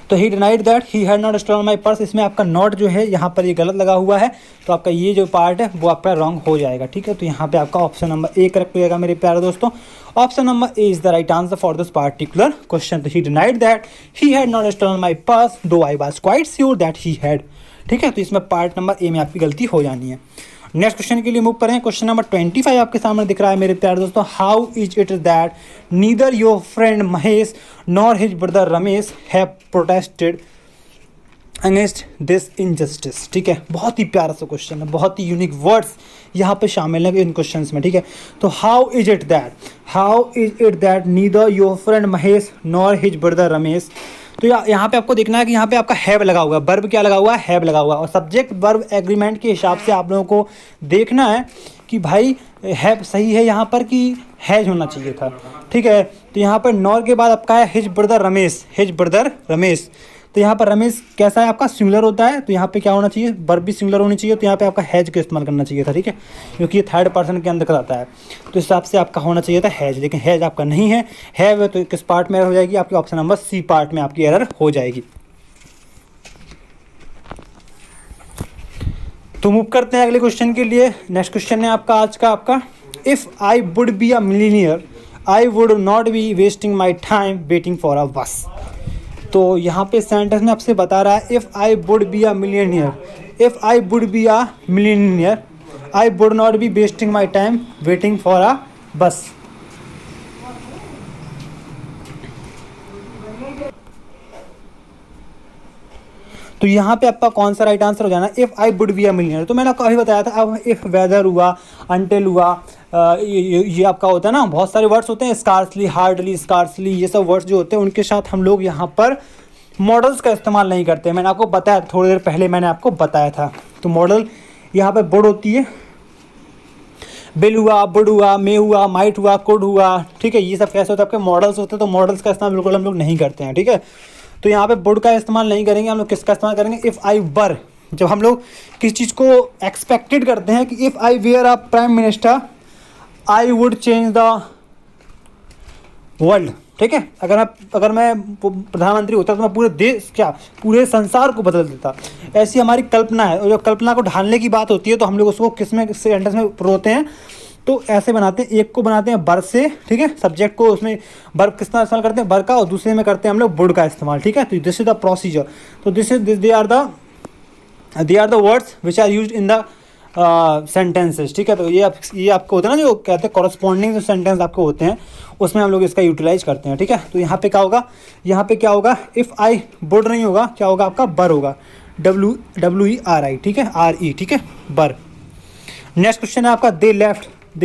तो he denied that he had not stolen my purse, इसमें आपका नॉट जो है यहाँ पर ये गलत लगा हुआ है, तो आपका ये जो पार्ट है वो आपका रॉन्ग हो जाएगा। ठीक है, तो यहाँ पे आपका ऑप्शन नंबर ए करेक्ट हो जाएगा मेरे प्यारे दोस्तों। Option number A is the right answer for this particular question. तो he denied that he had not stolen my purse, though I was quite sure that he had. ठीक है, तो इसमें पार्ट नंबर ए में आपकी गलती हो जानी है। नेक्स्ट क्वेश्चन के लिए मूव करें। क्वेश्चन नंबर 25 आपके सामने दिख रहा है मेरे प्यारे दोस्तों। How is it that neither your friend Mahesh nor his brother Ramesh have protested against this injustice. ठीक है, बहुत ही प्यारा सा क्वेश्चन है, बहुत ही यूनिक वर्ड्स यहाँ पे शामिल हैं इन क्वेश्चंस में। ठीक है, तो how is it that neither your friend Mahesh nor his brother Ramesh. तो यहाँ पे आपको देखना है कि यहाँ पे आपका हैव लगा हुआ है, वर्ब क्या लगा हुआ है, हैव लगा हुआ है। और सब्जेक्ट वर्ब एग्रीमेंट के हिसाब से आप लोगों को देखना है कि भाई हैव सही है यहाँ पर कि हैज होना चाहिए था। ठीक है, तो यहाँ पर नॉर के बाद आपका है हिज ब्रदर रमेश। तो यहाँ पर रमेश कैसा है, आपका सिंगुलर होता है, तो यहाँ पे क्या होना चाहिए, वर्ब भी सिंगुलर होनी चाहिए। तो यहाँ पे आपका हैज का इस्तेमाल करना चाहिए था। ठीक है, क्योंकि ये थर्ड पर्सन के अंदर आता है, तो इस हिसाब से आपका होना चाहिए था हैज, लेकिन हैज आपका नहीं है। हैव तो किस पार्ट में एरर हो जाएगी, आपकी ऑप्शन नंबर सी पार्ट में आपकी एरर हो जाएगी। तो मूव करते हैं अगले क्वेश्चन के लिए। नेक्स्ट क्वेश्चन है आपका आज का आपका, if I would be a millionaire I would not be wasting my time waiting for a बस। तो यहाँ पे सेंटेंस में आपसे बता रहा है if I would be a millionaire I would not be wasting my time waiting for a बस। तो यहाँ पे आपका कौन सा राइट आंसर हो जाना, if I would be a millionaire. तो मैंने आपको अभी बताया था, अब इफ़ वेदर हुआ, अनटिल हुआ, ये आपका होता है ना, बहुत सारे वर्ड्स होते हैं, स्कार्सली, हार्डली, स्कार्सली, ये सब वर्ड्स जो होते हैं उनके साथ हम लोग यहाँ पर मॉडल्स का इस्तेमाल नहीं करते। मैंने आपको बताया थोड़ी देर पहले, मैंने आपको बताया था। तो मॉडल यहाँ पर बुड होती है, बिल हुआ, बुड हुआ, मे हुआ, माइट हुआ, कुड हुआ। ठीक है, ये सब कैसे होता है, आपके मॉडल्स होते हैं, तो मॉडल्स का इस्तेमाल बिल्कुल हम लोग नहीं करते हैं। ठीक है, तो यहाँ पे बुड का इस्तेमाल नहीं करेंगे हम लोग, किसका इस्तेमाल करेंगे, इफ़ आई वर। जब हम लोग किस चीज़ को एक्सपेक्टेड करते हैं कि if I were a prime minister I would change the world. ठीक है, अगर मैं प्रधानमंत्री होता तो मैं पूरे देश, क्या पूरे संसार को बदल देता। ऐसी हमारी कल्पना है, और जब कल्पना को ढालने की बात होती है तो हम लोग उसको किस में सेंटेंस में परोते हैं, तो ऐसे बनाते हैं, एक को बनाते हैं बर से। ठीक है, सब्जेक्ट को उसमें वर्ब किसका इस्तेमाल करते हैं, बर का, और दूसरे में करते हैं हम लोग वुड का इस्तेमाल। ठीक है, तो दिस इज द प्रोसीजर। तो they are the words which are used in the sentences. ठीक है, तो ये आपको होता है ना, जो कहते हैं कॉरस्पॉन्डिंग जो सेंटेंस आपको होते हैं उसमें हम लोग इसका यूटिलाइज करते हैं। ठीक है, तो यहाँ पे क्या होगा, इफ़ आई वुड नहीं होगा, क्या होगा आपका बर होगा, WERI। ठीक है, RE। ठीक है, बर। नेक्स्ट क्वेश्चन है आपका, they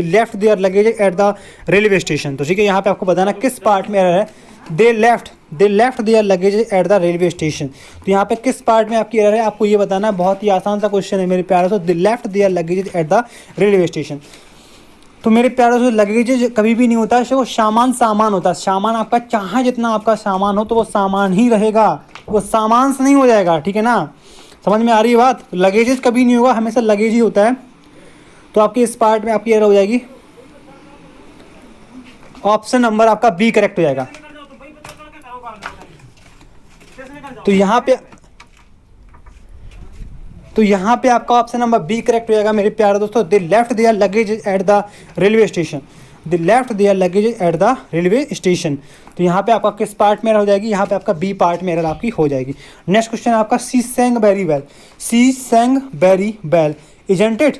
left their luggage at the railway station. तो ठीक है, यहाँ पे आपको बताना किस पार्ट में एरर है, they left their luggage at the railway station. तो यहाँ पे किस पार्ट में आपकी एरर है, आपको ये बताना है। बहुत ही आसान सा क्वेश्चन है मेरे प्यारे से, they left their luggage at the railway station. तो मेरे प्यारे से लगेज कभी भी नहीं होता है, वो सामान होता है। सामान आपका चाहे जितना आपका सामान हो तो वो सामान ही रहेगा, वो सामान से नहीं हो जाएगा। ठीक है ना, समझ में आ रही है बात। लगेजेस कभी नहीं होगा, हमेशा लगेज ही होता है। तो आपकी इस पार्ट में आपकी एरर हो जाएगी, ऑप्शन नंबर आपका बी करेक्ट हो जाएगा। तो यहाँ पे तो यहाँ पे आपका ऑप्शन नंबर बी करेक्ट हो जाएगा मेरे प्यारे दोस्तों। They left their luggage at the railway station, they left their luggage at the railway station. तो यहाँ पे आपका किस पार्ट में एरर हो जाएगी, यहाँ पे आपका बी पार्ट में एरर आपकी हो जाएगी। नेक्स्ट क्वेश्चन आपका she sang very well, she sang very well isn't it.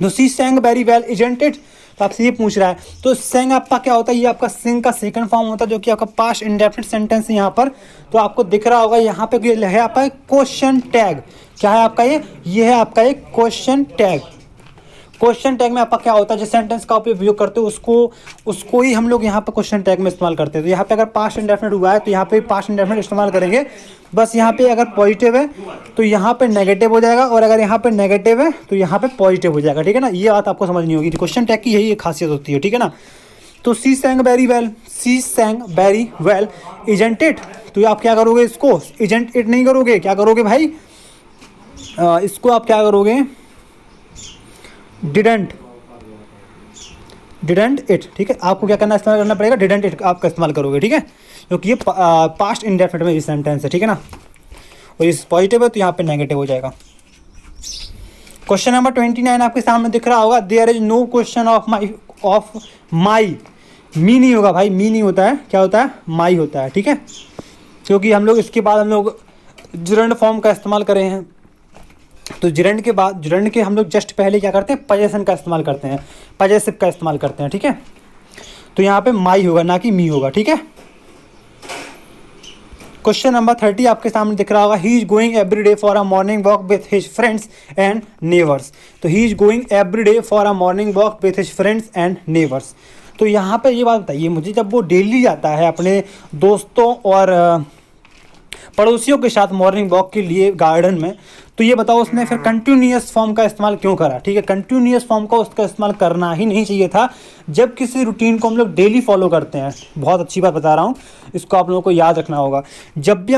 तो she sang very well isn't it, तो आपसे ये पूछ रहा है। तो सेंग आपका क्या होता है, ये आपका सिंग का सेकंड फॉर्म होता है जो कि आपका पास्ट इंडेफिनिट सेंटेंस है यहाँ पर। तो आपको दिख रहा होगा यहाँ पे ये है आपका क्वेश्चन टैग। क्या है आपका ये है आपका एक क्वेश्चन टैग। क्वेश्चन टैग में आपका क्या होता है, जिस सेंटेंस का उपयोग करते हो उसको ही हम लोग यहाँ पर क्वेश्चन टैग में इस्तेमाल करते हैं। तो यहाँ पे अगर पास्ट इंडेफिनिट हुआ है तो यहाँ पे पास्ट इंडेफिनिट इस्तेमाल करेंगे। बस यहाँ पे अगर पॉजिटिव है तो यहाँ पे नेगेटिव हो जाएगा, और अगर यहाँ पे नेगेटिव है तो यहाँ पे पॉजिटिव हो जाएगा, ठीक है ना। ये बात आपको समझनी होगी, क्वेश्चन टैग की यही एक खासियत होती है, ठीक है ना। तो she sang very well, she sang very well isn't it. तो आप क्या करोगे, इसको इजंट इट नहीं करोगे, क्या करोगे भाई, इसको आप क्या करोगे, डिडंट इट, ठीक है। आपको क्या करना, इस्तेमाल करना पड़ेगा, डिडंट इट आपका इस्तेमाल करोगे, ठीक है, क्योंकि ये पास्ट इंडेफिनिट में ये सेंटेंस है, ठीक है ना। और इस पॉजिटिव है तो यहाँ पे नेगेटिव हो जाएगा। क्वेश्चन नंबर 29 आपके सामने दिख रहा होगा। There is no question of my, मी नहीं होगा भाई, मी नहीं होता है, क्या होता है, माई होता है, ठीक है। क्योंकि हम लोग इसके बाद हम लोग जिरंड फॉर्म का इस्तेमाल करें हैं। तो जिरंड के बाद, जिरंड के हम लोग जस्ट पहले क्या करते हैं, पजेशन का इस्तेमाल करते हैं, पजेसिव का इस्तेमाल करते हैं, ठीक है। तो यहाँ पे माई होगा ना कि मी होगा, ठीक है। क्वेश्चन नंबर 30 आपके सामने दिख रहा होगा। He is going every day for a morning walk with his friends and neighbours. तो he is going every day for a morning walk with his friends and neighbours. तो यहाँ पे ये बात बताइए मुझे, जब वो डेली जाता है अपने दोस्तों और पड़ोसियों के साथ मॉर्निंग वॉक के लिए गार्डन में, तो ये बताओ उसने फिर कंटिन्यूअस फॉर्म का इस्तेमाल क्यों करा, ठीक है। कंटिन्यूअस फॉर्म का उसका इस्तेमाल करना ही नहीं चाहिए था। जब किसी रूटीन को हम लोग डेली फॉलो करते हैं, बहुत अच्छी बात बता रहा हूँ, इसको आप लोगों को याद रखना होगा। जब भी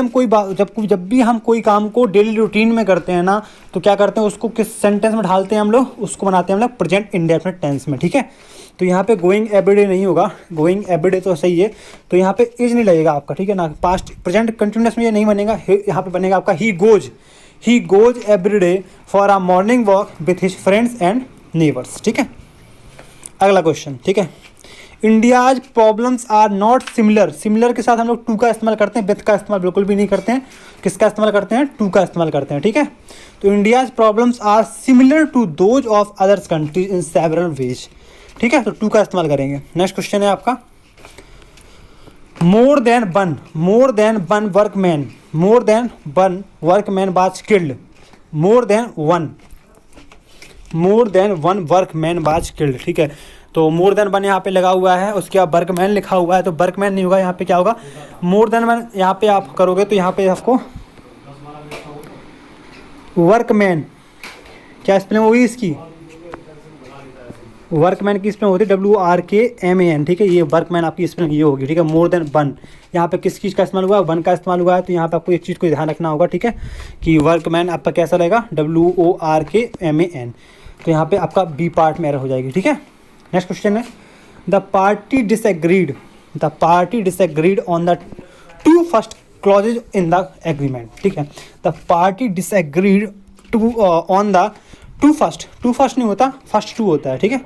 हम कोई काम को डेली रूटीन में करते हैं ना, तो क्या करते हैं, उसको किस सेंटेंस में ढालते हैं हम लोग, उसको बनाते हैं हम लोग प्रेजेंट इंडेफिनिट टेंस में, ठीक है। तो यहाँ पे गोइंग एवरीडे नहीं होगा, गोइंग एवरीडे तो सही है, तो यहाँ पे इज नहीं लगेगा आपका, ठीक है ना। पास्ट प्रेजेंट कंटिन्यूअस में ये नहीं बनेगा, यहाँ पे बनेगा आपका he goes every day for a morning walk with his friends and neighbours, ठीक है। अगला क्वेश्चन, ठीक है। India's problems are not similar, similar के साथ हम लोग टू का इस्तेमाल करते हैं, विथ का इस्तेमाल बिल्कुल भी नहीं करते हैं। किसका इस्तेमाल करते हैं, टू का इस्तेमाल करते हैं, ठीक है। तो India's problems are similar to those of others countries in several ways, ठीक है। तो टू का इस्तेमाल करेंगे। नेक्स्ट क्वेश्चन है आपका, more than one workman was killed, more than one workman was killed, ठीक है। तो मोर देन वन यहाँ पे लगा हुआ है, उसके बाद वर्कमैन लिखा हुआ है, तो वर्कमैन नहीं होगा, यहाँ पे क्या होगा, मोर देन वन। यहाँ पे आप करोगे तो यहाँ पे आपको वर्कमैन, क्या स्पेलिंग होगी इसकी, वर्कमैन की स्पेलिंग होती है WRKMAN, ठीक है। ये वर्कमैन आपकी स्पेलिंग ये होगी, ठीक है। मोर देन वन, यहाँ पे किस चीज़ का इस्तेमाल हुआ है, वन का इस्तेमाल हुआ है। तो यहाँ पे आपको एक चीज़ को ध्यान रखना होगा, ठीक है, कि वर्कमैन आपका कैसा रहेगा, WORKMAN। तो यहाँ पे आपका बी पार्ट में एरर हो जाएगी, ठीक है। नेक्स्ट क्वेश्चन है, the party disagreed on the two first clauses in the agreement, ठीक है। The party disagreed on the two first नहीं होता, फर्स्ट टू होता है, ठीक है।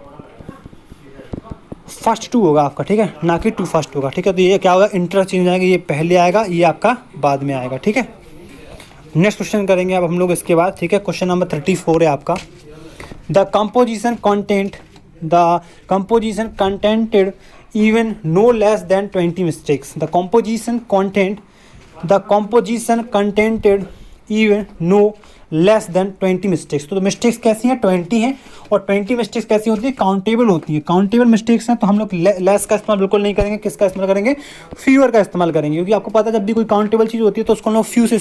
फर्स्ट टू होगा आपका, ठीक है, ना कि टू फर्स्ट होगा, ठीक है। तो ये क्या होगा, इंटरचेंज आएगा, ये पहले आएगा, ये आपका बाद में आएगा, ठीक है। नेक्स्ट क्वेश्चन करेंगे अब हम लोग इसके बाद, ठीक है। क्वेश्चन नंबर 34 है आपका। The composition contented even know less than 20 mistakes. The composition contented even know less than 20 mistakes. तो मिस्टेक्स कैसी हैं, 20 हैं, और 20 मिस्टेक्स कैसी होती है, काउंटेबल होती है। काउंटेबल मिस्टेक्स हैं तो हम लोग लेस का इस्तेमाल बिल्कुल नहीं करेंगे, किसका इस्तेमाल करेंगे, फ्यूअर का इस्तेमाल करेंगे। क्योंकि आपको पता है जब भी कोई काउंटेबल चीज़ होती है तो उसको हम लोग फ्यू का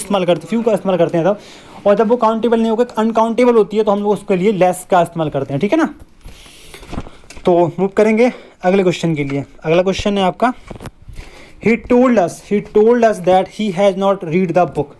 इस्तेमाल करते हैं तब, और जब वो काउंटेबल नहीं होगा, अनकाउंटेबल होती है, तो हम लोग उसके लिए लेस का इस्तेमाल करते हैं, ठीक है ना। तो मूव करेंगे अगले क्वेश्चन के लिए। अगला क्वेश्चन है आपका, he told us that he has not read the book.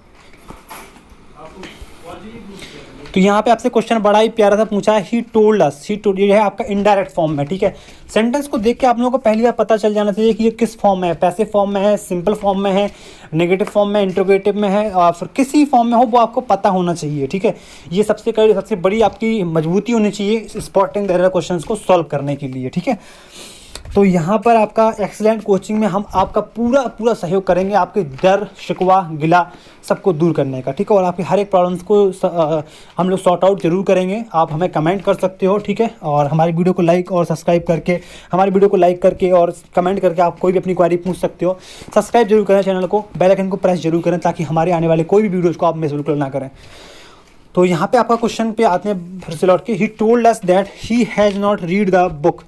तो यहाँ पे आपसे क्वेश्चन बड़ा ही प्यारा सा पूछा है, he told us. He told ये है आपका इनडायरेक्ट फॉर्म में, ठीक है। सेंटेंस को देख के आप लोगों को पहली बार पता चल जाना चाहिए कि ये किस फॉर्म में है, पैसिव फॉर्म में है, सिंपल फॉर्म में है, नेगेटिव फॉर्म में, इंट्रोगेटिव में है, और फिर किसी फॉर्म में हो वो आपको पता होना चाहिए, ठीक है। ये सबसे बड़ी आपकी मजबूती होनी चाहिए स्पॉटिंग द एरर क्वेश्चंस को सॉल्व करने के लिए, ठीक है। तो यहाँ पर आपका एक्सीलेंट कोचिंग में हम आपका पूरा सहयोग करेंगे, आपके डर, शिकवा, गिला सबको दूर करने का, ठीक है। और आपकी हर एक प्रॉब्लम्स को हम लोग सॉर्ट आउट जरूर करेंगे। आप हमें कमेंट कर सकते हो, ठीक है। और हमारी वीडियो को लाइक और सब्सक्राइब करके, हमारी वीडियो को लाइक करके और कमेंट करके आप कोई भी अपनी क्वारी पूछ सकते हो। सब्सक्राइब जरूर करें चैनल को, बेल आइकन को प्रेस जरूर करें ताकि हमारे आने वाले कोई भी वीडियोज़ को आप मिस बिल्कुल ना करें। तो यहाँ पे आपका क्वेश्चन पे आते हैं फिर से लौट के, he told us that he has not read the book,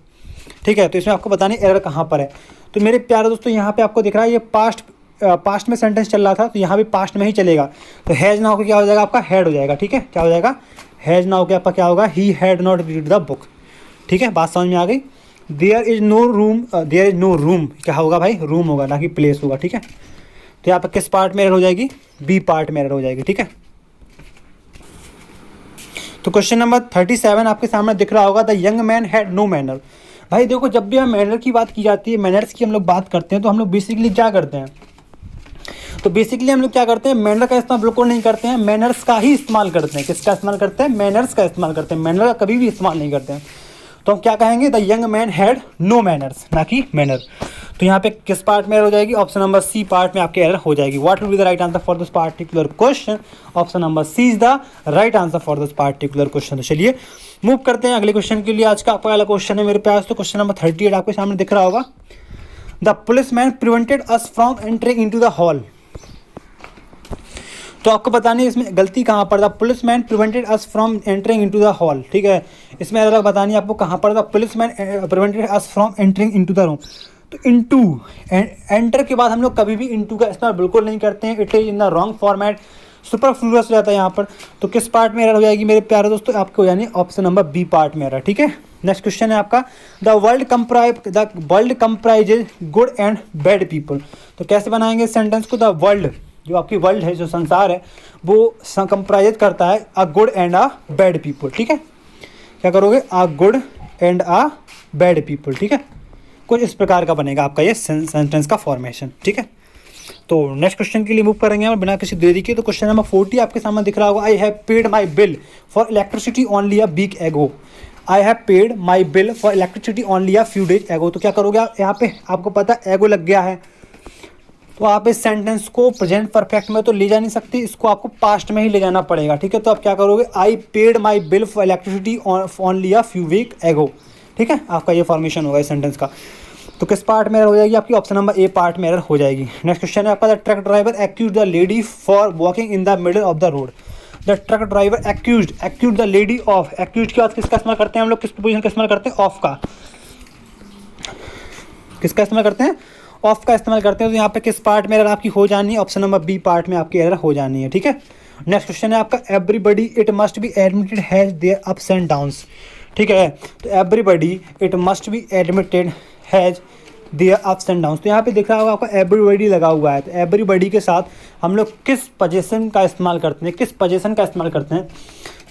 ठीक है। तो इसमें आपको बताने एरर कहाँ पर है। तो मेरे प्यारे दोस्तों यहाँ पे आपको दिख रहा है ये पास्ट में सेंटेंस चल रहा था, तो यहाँ भी पास्ट में ही चलेगा। तो हैज़ ना होकर क्या हो जाएगा आपका हैड हो जाएगा, ठीक है। क्या हो जाएगा, हैज़ ना होकर आपका क्या होगा, ही had not read the book, ठीक है। बात समझ में आ गई। देयर इज़ नो रूम क्या होगा भाई, रूम होगा ना कि प्लेस होगा, ठीक है। तो यहाँ पर किस पार्ट में एरर हो जाएगी, बी पार्ट में एरर हो जाएगी, ठीक है। तो क्वेश्चन नंबर 37 आपके सामने दिख रहा होगा, the young man had no manner. भाई देखो, जब भी हम मैनर की बात की जाती है, मैनर्स की हम लोग बात करते हैं, तो हम लोग बेसिकली क्या करते हैं, तो बेसिकली हम लोग क्या करते हैं, मैनर का इस्तेमाल बिल्कुल नहीं करते हैं, मैनर्स का ही इस्तेमाल करते हैं। किसका इस्तेमाल करते हैं, मैनर्स का इस्तेमाल करते हैं, मैनर का कभी भी इस्तेमाल नहीं करते हैं। तो हम क्या कहेंगे, the young man had no manners, ना कि मैनर। तो यहाँ पे किस पार्ट में एरर हो जाएगी, ऑप्शन नंबर सी पार्ट में आपके एरर हो जाएगी। What will be the right answer for this particular question, option number C is the right answer for this particular question. तो चलिए मूव करते हैं अगले क्वेश्चन के लिए। आज का पहला क्वेश्चन है मेरे पास, तो क्वेश्चन नंबर 38 आपके सामने दिख रहा होगा, the police man prevented us from entering into the hall. तो आपको बतानी है इसमें गलती कहाँ पर, the police man prevented us from entering into the hall, ठीक है। इसमें अलग बतानी है आपको कहाँ पर, the police man prevented us from entering into the room. तो इनटू एंटर के बाद हम लोग कभी भी इनटू का इस्तेमाल बिल्कुल नहीं करते हैं, it is in the wrong format, superfluous हो जाता है यहाँ पर। तो किस पार्ट में एरर हो जाएगी मेरे प्यारे दोस्तों, आपको यानी ऑप्शन नंबर बी पार्ट में एरर, ठीक है। नेक्स्ट क्वेश्चन है आपका, the world comprises good and bad people. तो कैसे बनाएंगे इस सेंटेंस को, द वर्ल्ड जो आपकी वर्ल्ड है, जो संसार है, वो कंप्राइज करता है a good and a bad people, ठीक है। क्या करोगे, a good and a bad people, ठीक है। कुछ इस प्रकार का बनेगा आपका ये सेंटेंस का फॉर्मेशन, ठीक है। तो नेक्स्ट क्वेश्चन के लिए मूव करेंगे हम बिना किसी देरी के। तो क्वेश्चन नंबर 40 आपके सामने दिख रहा होगा, I have paid my bill for electricity only a week ago. I have paid my bill for electricity only a few days ago. तो क्या करोगे आप, यहाँ पे आपको पता एगो लग गया है, तो आप इस सेंटेंस को प्रेजेंट परफेक्ट में तो ले जा नहीं सकते, इसको आपको पास्ट में ही ले जाना पड़ेगा, ठीक है। तो आप क्या करोगे, I paid my bill for electricity only a few week ago, ठीक है। आपका ये फॉर्मेशन होगा इस सेंटेंस का। तो किस पार्ट में एरर हो जाएगी आपकी, ऑप्शन नंबर ए पार्ट में एरर हो जाएगी। नेक्स्ट क्वेश्चन है आपका, the truck driver accuse the lady for walking in the middle of the road. The truck driver accuse the lady of, accuse के बाद किसका इस्तेमाल करते हैं हम लोग, किस पोजीशन का इस्तेमाल करते हैं, ऑफ का। किसका इस्तेमाल करते हैं, ऑफ का इस्तेमाल करते हैं। तो यहाँ पे किस पार्ट में एरर आपकी हो जानी है, ऑप्शन नंबर बी पार्ट में आपकी एरर हो जानी है, ठीक है। नेक्स्ट क्वेश्चन है आपका, everybody it must be admitted has their ups and downs, ठीक है। तो everybody it must be admitted has their ups and downs. तो यहाँ पे दिख रहा होगा आपका एवरीबडी लगा हुआ है, तो एवरीबडी के साथ हम लोग किस पोजीशन का इस्तेमाल करते हैं, किस पोजीशन का इस्तेमाल करते हैं।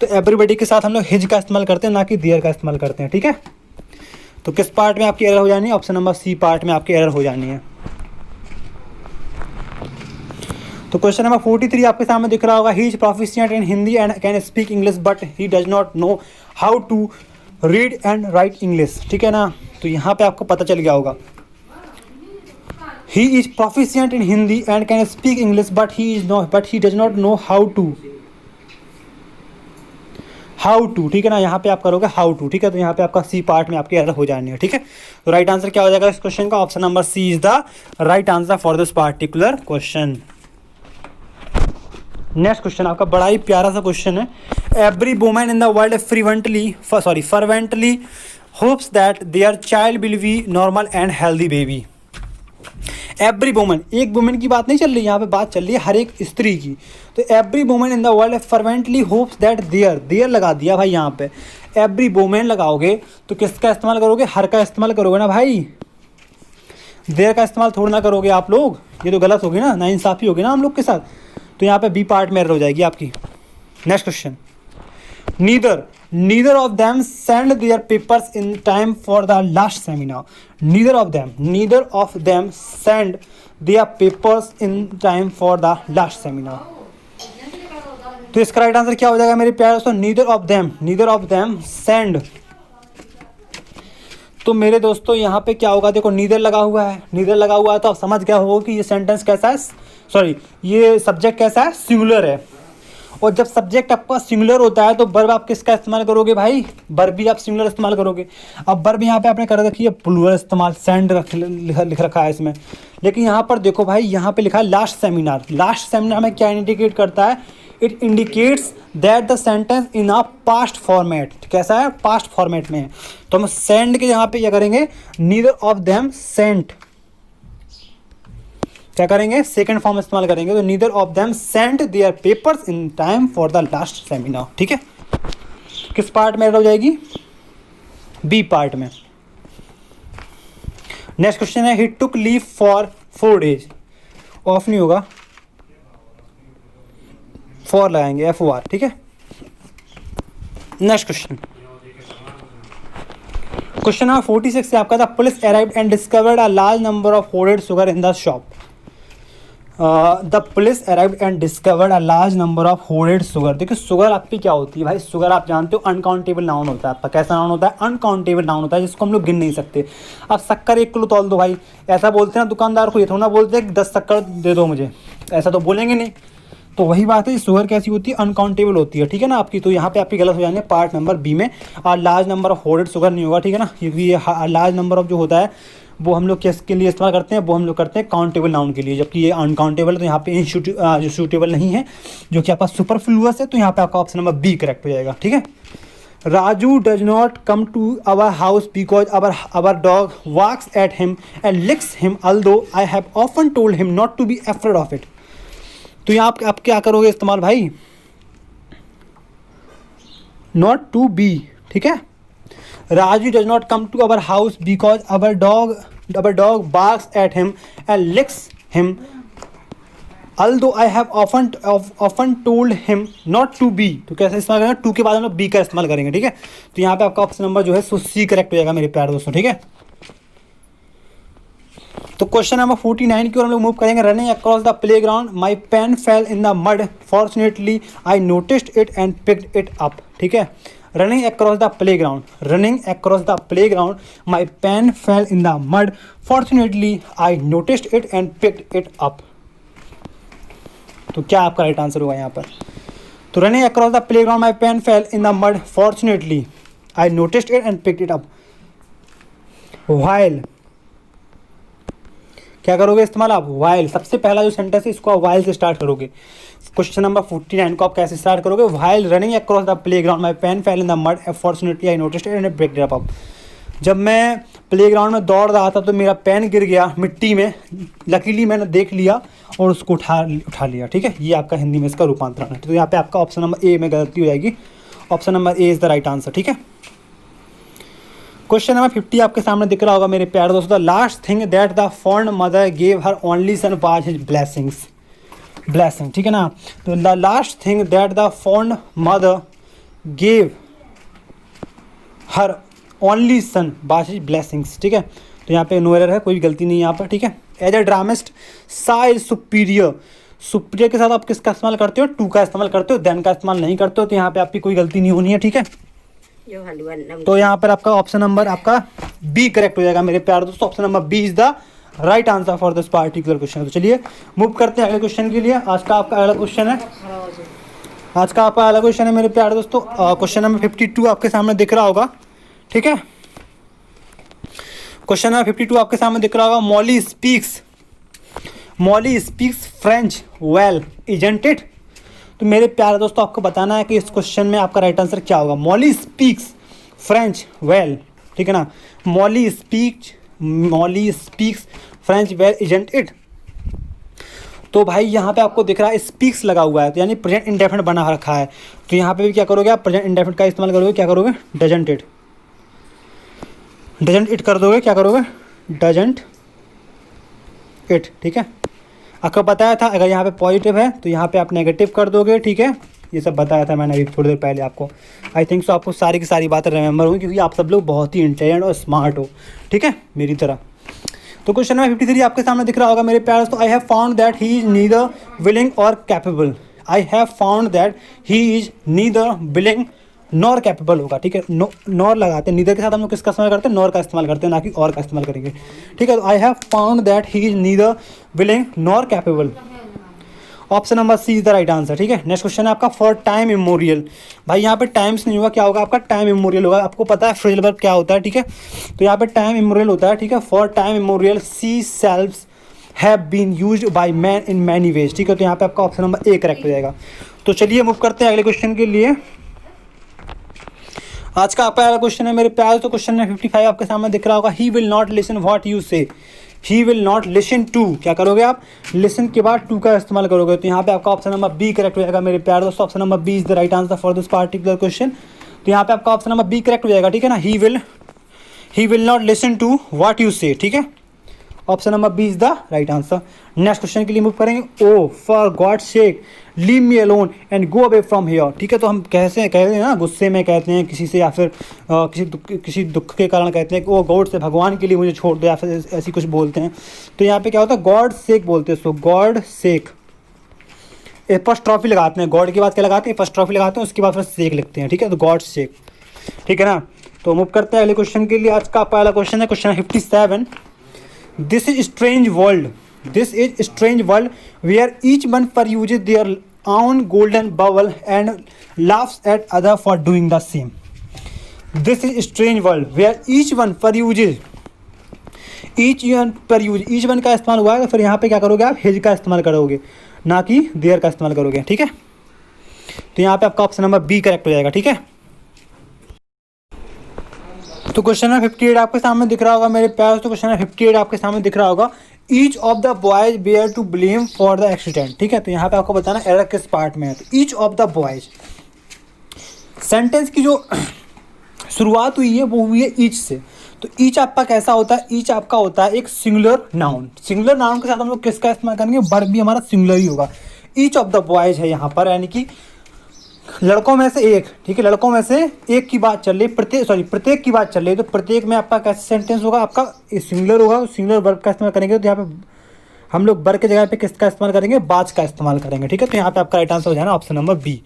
तो एवरीबडी के साथ हम लोग हिज का इस्तेमाल करते हैं, ना कि देयर का इस्तेमाल करते हैं, ठीक है। तो किस पार्ट में आपकी एरर हो जानी है, ऑप्शन नंबर सी पार्ट में आपकी एरर हो जानी है। तो क्वेश्चन नंबर 43 आपके सामने दिख रहा होगा, he is proficient in Hindi and can speak English but he does not know how to read and write English, ठीक है ना। तो यहाँ पे आपको पता चल गया होगा, he is proficient in Hindi and can speak English but he does not know how to, ठीक है ना। यहाँ पे आप करोगे हाउ टू, ठीक है। तो यहाँ पे आपका सी पार्ट में आपकी एरर हो जानी है, ठीक है। तो राइट आंसर क्या हो जाएगा इस क्वेश्चन का, option number C is the right answer for this particular question. Next question आपका बड़ा ही प्यारा सा क्वेश्चन है, every woman in the world fervently hopes that their child will be normal and healthy baby. Every woman, एक women की बात नहीं चल रही, यहाँ पे बात चल रही है हर एक स्त्री की। तो every woman in the world fervently hopes that their लगा दिया भाई, यहाँ पे एवरी वुमेन लगाओगे तो किसका इस्तेमाल करोगे, हर का इस्तेमाल करोगे ना भाई, देयर का इस्तेमाल थोड़ा ना करोगे आप लोग, ये तो गलत होगी ना, नाइंसाफ़ी होगी ना हम लोग के साथ। तो यहाँ पे बी पार्ट में एरर हो जाएगी आपकी। Next question, neither of them sent their papers in time for the last seminar. neither of them sent their papers in time for the last seminar. तो इसका राइट आंसर क्या हो जाएगा मेरे प्यारे दोस्तों? neither of them send. तो मेरे दोस्तों यहाँ पे क्या होगा, देखो नीदर लगा हुआ है तो आप समझ गया होगा कि ये सेंटेंस कैसा है, सॉरी ये सब्जेक्ट कैसा है, सिंगुलर है। और जब सब्जेक्ट आपका सिंगुलर होता है तो वर्ब आप किसका इस्तेमाल करोगे भाई? वर्ब भी आप सिंगुलर इस्तेमाल करोगे। अब वर्ब यहाँ पे आपने कर रखी है प्लूरल इस्तेमाल, सेंड लिख रखा है इसमें, लेकिन यहाँ पर देखो भाई यहाँ पे लिखा है लास्ट सेमिनार में क्या इंडिकेट करता है? It indicates that the sentence in a past format. कैसा है? पास्ट फॉर्मेट में है। तो हम सेंड के यहाँ पे क्या करेंगे? नीदर ऑफ देम सेंट, क्या करेंगे? सेकंड फॉर्म इस्तेमाल करेंगे। तो neither of them sent their papers in time for the last seminar. ठीक है, किस पार्ट में हो जाएगी? बी पार्ट में। नेक्स्ट क्वेश्चन है, he took leave for 4 days। Off नहीं होगा, फॉर लगाएंगे, FOR। ठीक है, नेक्स्ट क्वेश्चन नंबर 46 से आपका था, police arrived and discovered a large number of hoarded sugar in the shop. The police arrived and discovered a large number of hoarded sugar. देखिए sugar आपकी क्या होती है भाई? शुगर आप जानते हो अनकाउंटेबल नाउन होता है आपका। कैसा नाउन होता है? अनकाउंटेबल नाउन होता है, जिसको हम लोग गिन नहीं सकते। अब शक्कर 1 किलो तौल दो भाई, ऐसा बोलते हैं ना दुकानदार को, ये थोड़ा बोलते हैं कि 10 शक्कर दे दो मुझे, ऐसा तो बोलेंगे नहीं। तो वही बात है, शुगर कैसी होती है? अनकाउंटेबल होती है। ठीक है ना आपकी, तो यहाँ पे आपकी गलत हो जाएंगे पार्ट नंबर बी में। और large number of hoarded sugar नहीं होगा, ठीक है ना, क्योंकि ये लार्ज नंबर ऑफ जो होता है वो हम लोग किसके लिए इस्तेमाल करते हैं? वो हम लोग करते हैं काउंटेबल नाउन के लिए, जबकि ये अनकाउंटेबल तो यहाँ पे जो सूटेबल नहीं है, जो कि आपका सुपरफ्लुअस है। तो यहाँ पे आपका ऑप्शन नंबर बी करेक्ट हो जाएगा। ठीक है, Raju does not come to our house because our dog walks at him and licks him although I have often told him not to be afraid of it. तो यहाँ आप क्या करोगे इस्तेमाल भाई? Not to be. ठीक है, Raju does not come to our house because our dog barks at him and licks him although I have often told him not to be. तो कैसे इस्तेमाल करेंगे? टू के बाद हम लोग बी का इस्तेमाल करेंगे। ठीक है, तो यहाँ पे आपका ऑप्शन नंबर जो है सो सी करेक्ट हो जाएगा मेरे प्यारे दोस्तों। ठीक है, तो क्वेश्चन नंबर 49 की ओर हम लोग मूव करेंगे। Running across the playground my pen fell in the mud fortunately I noticed it and picked it up. ठीक है, running across the playground my pen fell in the mud fortunately I noticed it and picked it up. तो क्या आपका right answer होगा यहाँ पर? तो running across the playground my pen fell in the mud fortunately I noticed it and picked it up. While, क्या करोगे इस्तेमाल आप? वाइल। सबसे पहला जो सेंटेंस है इसको आप वाइल से स्टार्ट करोगे। क्वेश्चन नंबर 49 को आप कैसे स्टार्ट करोगे? While running across the playground my pen fell in the mud fortunately I noticed it and picked it up. जब मैं प्लेग्राउंड में दौड़ रहा था तो मेरा पेन गिर गया मिट्टी में, लकीली मैंने देख लिया और उसको उठा लिया। ठीक है, ये आपका हिंदी में इसका रूपांतरण है। तो यहाँ पे आपका ऑप्शन नंबर ए में गलती हो जाएगी। Option number A is the right answer. ठीक है, क्वेश्चन नंबर 50 आपके सामने दिख रहा होगा मेरे प्यारे दोस्तों। The last thing that the fond mother gave her only son was his blessing. ठीक है ना, तो the last thing that the fond mother gave her only son was his blessings. ठीक है, तो यहाँ पे नो एरर है, कोई भी गलती नहीं है यहाँ पर। ठीक है, एज ए ड्रामिस्ट सा इज सुपीरियर के साथ आप किसका इस्तेमाल करते हो? टू का इस्तेमाल करते हो, देन का इस्तेमाल नहीं करते हो। तो यहाँ पे आपकी कोई गलती नहीं होनी है। ठीक है, तो यहाँ पर आपका ऑप्शन नंबर आपका बी करेक्ट हो जाएगा मेरे प्यारे दोस्तों। Option number B is the right answer for this particular question. तो चलिए मूव करते हैं अगले क्वेश्चन के लिए। आज का आपका अगला क्वेश्चन है मेरे प्यारे दोस्तों। क्वेश्चन नंबर 52 आपके सामने दिख रहा होगा। ठीक है, क्वेश्चन नंबर 52 आपके सामने दिख रहा होगा। Molly speaks French well isn't it. तो मेरे प्यारे दोस्तों आपको बताना है कि इस क्वेश्चन में आपका राइट आंसर क्या होगा। Molly speaks French well. ठीक है ना, Molly speaks French well isn't it. तो भाई यहाँ पे आपको दिख रहा है स्पीक्स लगा हुआ है, तो यानी प्रेजेंट इंडेफिनिट बना रखा है। तो यहाँ पे भी क्या करोगे आप? प्रेजेंट इंडेफिनिट का इस्तेमाल करोगे। क्या करोगे? डजंट इट कर दोगे। क्या करोगे? Doesn't it. ठीक है, आपको बताया था अगर यहाँ पे पॉजिटिव है तो यहाँ पे आप नेगेटिव कर दोगे। ठीक है, ये सब बताया था मैंने अभी थोड़ी देर पहले आपको। आई थिंक सो आपको सारी की सारी बातें रिमेंबर होंगी, क्योंकि आप सब लोग बहुत ही इंटेलिजेंट और स्मार्ट हो, ठीक है, मेरी तरह। तो क्वेश्चन नंबर 53 आपके सामने दिख रहा होगा मेरे प्यारे दोस्तों। I have found that he is neither willing और capable. I have found that he is neither willing nor capable होगा, ठीक है। नॉर लगाते हैं, नीदर के साथ हम लोग किसका इस्तेमाल करते हैं, नॉर का इस्तेमाल करते हैं, ना कि और का इस्तेमाल करेंगे, ठीक है। तो I have found that he is neither willing nor capable. Option number C is the right answer, ठीक है। नेक्स्ट क्वेश्चन है आपका फॉर टाइम इमोरियल। भाई यहाँ पे टाइम्स नहीं होगा, क्या होगा आपका, टाइम इमोरियल होगा। आपको पता है फ्रेजल वर्ब क्या होता है, ठीक है। तो यहाँ पे टाइम इमोरियल होता है, ठीक है। For time immemorial sea shells have been used by man in many ways, ठीक है। तो यहाँ पे आपका ऑप्शन नंबर ए करेक्ट हो जाएगा। तो चलिए मूव करते हैं अगले क्वेश्चन के लिए। आज का आपका क्वेश्चन है मेरे प्यार, तो क्वेश्चन नंबर 55 आपके सामने दिख रहा होगा। He will not listen what you say. He will not listen to, क्या करोगे आप, लिसन के बाद टू का इस्तेमाल करोगे। तो यहाँ पे आपका ऑप्शन नंबर बी करेक्ट हो जाएगा मेरे प्यार दोस्तों। Option number B is the right answer for this particular question. तो यहाँ पे आपका ऑप्शन नंबर बी करेक्ट हो जाएगा, ठीक है ना। He will not listen to what you say, ठीक है। Option number B is the right answer. Next question के लिए मूव करेंगे। Oh for God sake leave me alone and go away from here, ठीक है। तो हम कहते हैं ना, गुस्से में कहते हैं किसी से, या फिर किसी दुख के कारण कहते हैं कि ओ गॉड से, भगवान के लिए मुझे छोड़ दो, या फिर ऐसी कुछ बोलते हैं। तो यहाँ पे क्या होता है, गॉड सेक बोलते हैं। सो गॉड सेक, एपॉस्ट्रॉफी लगाते हैं, गॉड के बाद क्या लगाते हैं, एपॉस्ट्रॉफी लगाते हैं, उसके बाद फिर सेक लिखते हैं, ठीक है। तो गॉड सेक, ठीक है ना। तो मूव करते हैं अगले क्वेश्चन के लिए। आज का पहला क्वेश्चन है question 57। This is strange world. This is strange world where each one uses their own golden bubble and laughs at other for doing the same. This is strange world where each one uses each one का इस्तेमाल हुआ है, तो फिर यहाँ पे क्या करोगे आप, his का इस्तेमाल करोगे, ना कि their का इस्तेमाल करोगे, ठीक है। तो यहाँ पे आपका ऑप्शन नंबर बी करेक्ट हो जाएगा, ठीक है। तो क्वेश्चन नंबर 58 आपके सामने दिख रहा होगा मेरे प्यार। तो क्वेश्चन नंबर 58 आपके सामने दिख रहा होगा। Each of the boys bear to blame for the accident, ठीक है। तो यहाँ पे आपको बताना एरर किस पार्ट में है। तो each of the boys, sentence की जो शुरुआत हुई है वो हुई है ईच से। तो ईच आपका कैसा होता है, ईच आपका होता है एक सिंगुलर नाउन। सिंगुलर नाउन के साथ हम लोग किसका इस्तेमाल करेंगे, वर्ब भी हमारा सिंगुलर ही होगा। ईच ऑफ द बॉयज है यहाँ पर, यानी कि लड़कों में से एक, ठीक है, लड़कों में से एक की बात चल रही, प्रत्येक की बात चल रही है। तो प्रत्येक में आपका कैसा सेंटेंस होगा, आपका सिंगुलर होगा, सिंगुलर वर्ब का इस्तेमाल करेंगे। तो यहाँ पे हम लोग वर्ब के जगह पे किसका इस्तेमाल करेंगे, बाज का इस्तेमाल करेंगे, ठीक है। तो यहाँ पे आपका राइट आंसर हो जाना option number B.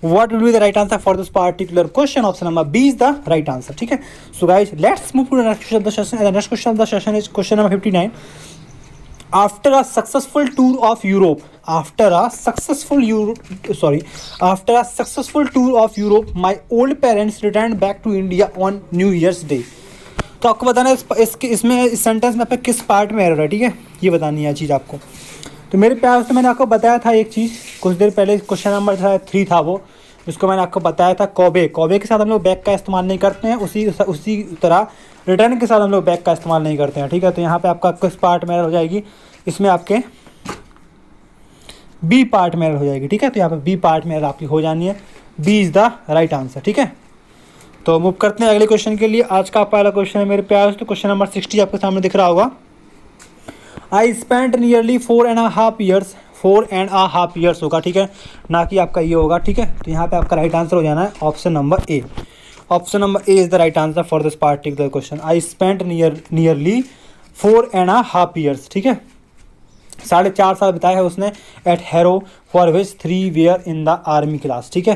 What will be the right answer for this particular question, option number B is the right answer, ठीक है। So guys let's move to the next question of the session. Next question of the session is question number 59। After a successful tour of Europe, my old parents returned back to India on New Year's Day. तो आपको बताना है इसमें इस sentence में आपका किस part में एरर है, ठीक है, ये बतानी है चीज़ आपको। तो मेरे प्यार से मैंने आपको बताया था एक चीज़ कुछ देर पहले, क्वेश्चन नंबर 3 था वो, जिसको मैंने आपको बताया था कॉबे के साथ हम लोग बैक का इस्तेमाल नहीं करते हैं, उसी तरह रिटर्न के साथ हम लोग बैक का इस्तेमाल नहीं करते हैं, ठीक है। तो यहाँ पे आपका किस पार्ट में एरर हो जाएगी, इसमें आपके बी पार्ट में एरर हो जाएगी, ठीक है। तो यहाँ पे बी पार्ट में एरर आपकी हो जानी है, B is the right answer, ठीक है। तो मूव करते हैं अगले क्वेश्चन के लिए। आज का पहला क्वेश्चन है मेरे प्यार, तो क्वेश्चन नंबर 60 आपके सामने दिख रहा होगा। आई स्पेंट नियरली 4.5 ईयर्स होगा, ठीक है, ना कि आपका ये होगा, ठीक है। तो यहाँ पे आपका राइट आंसर हो जाना है option number A. Option number A is the right answer for this particular question. I spent nearly 4.5 years, ठीक है, 4.5 साल बिताए है उसने at Harrow for which 3 were in the army class, ठीक है।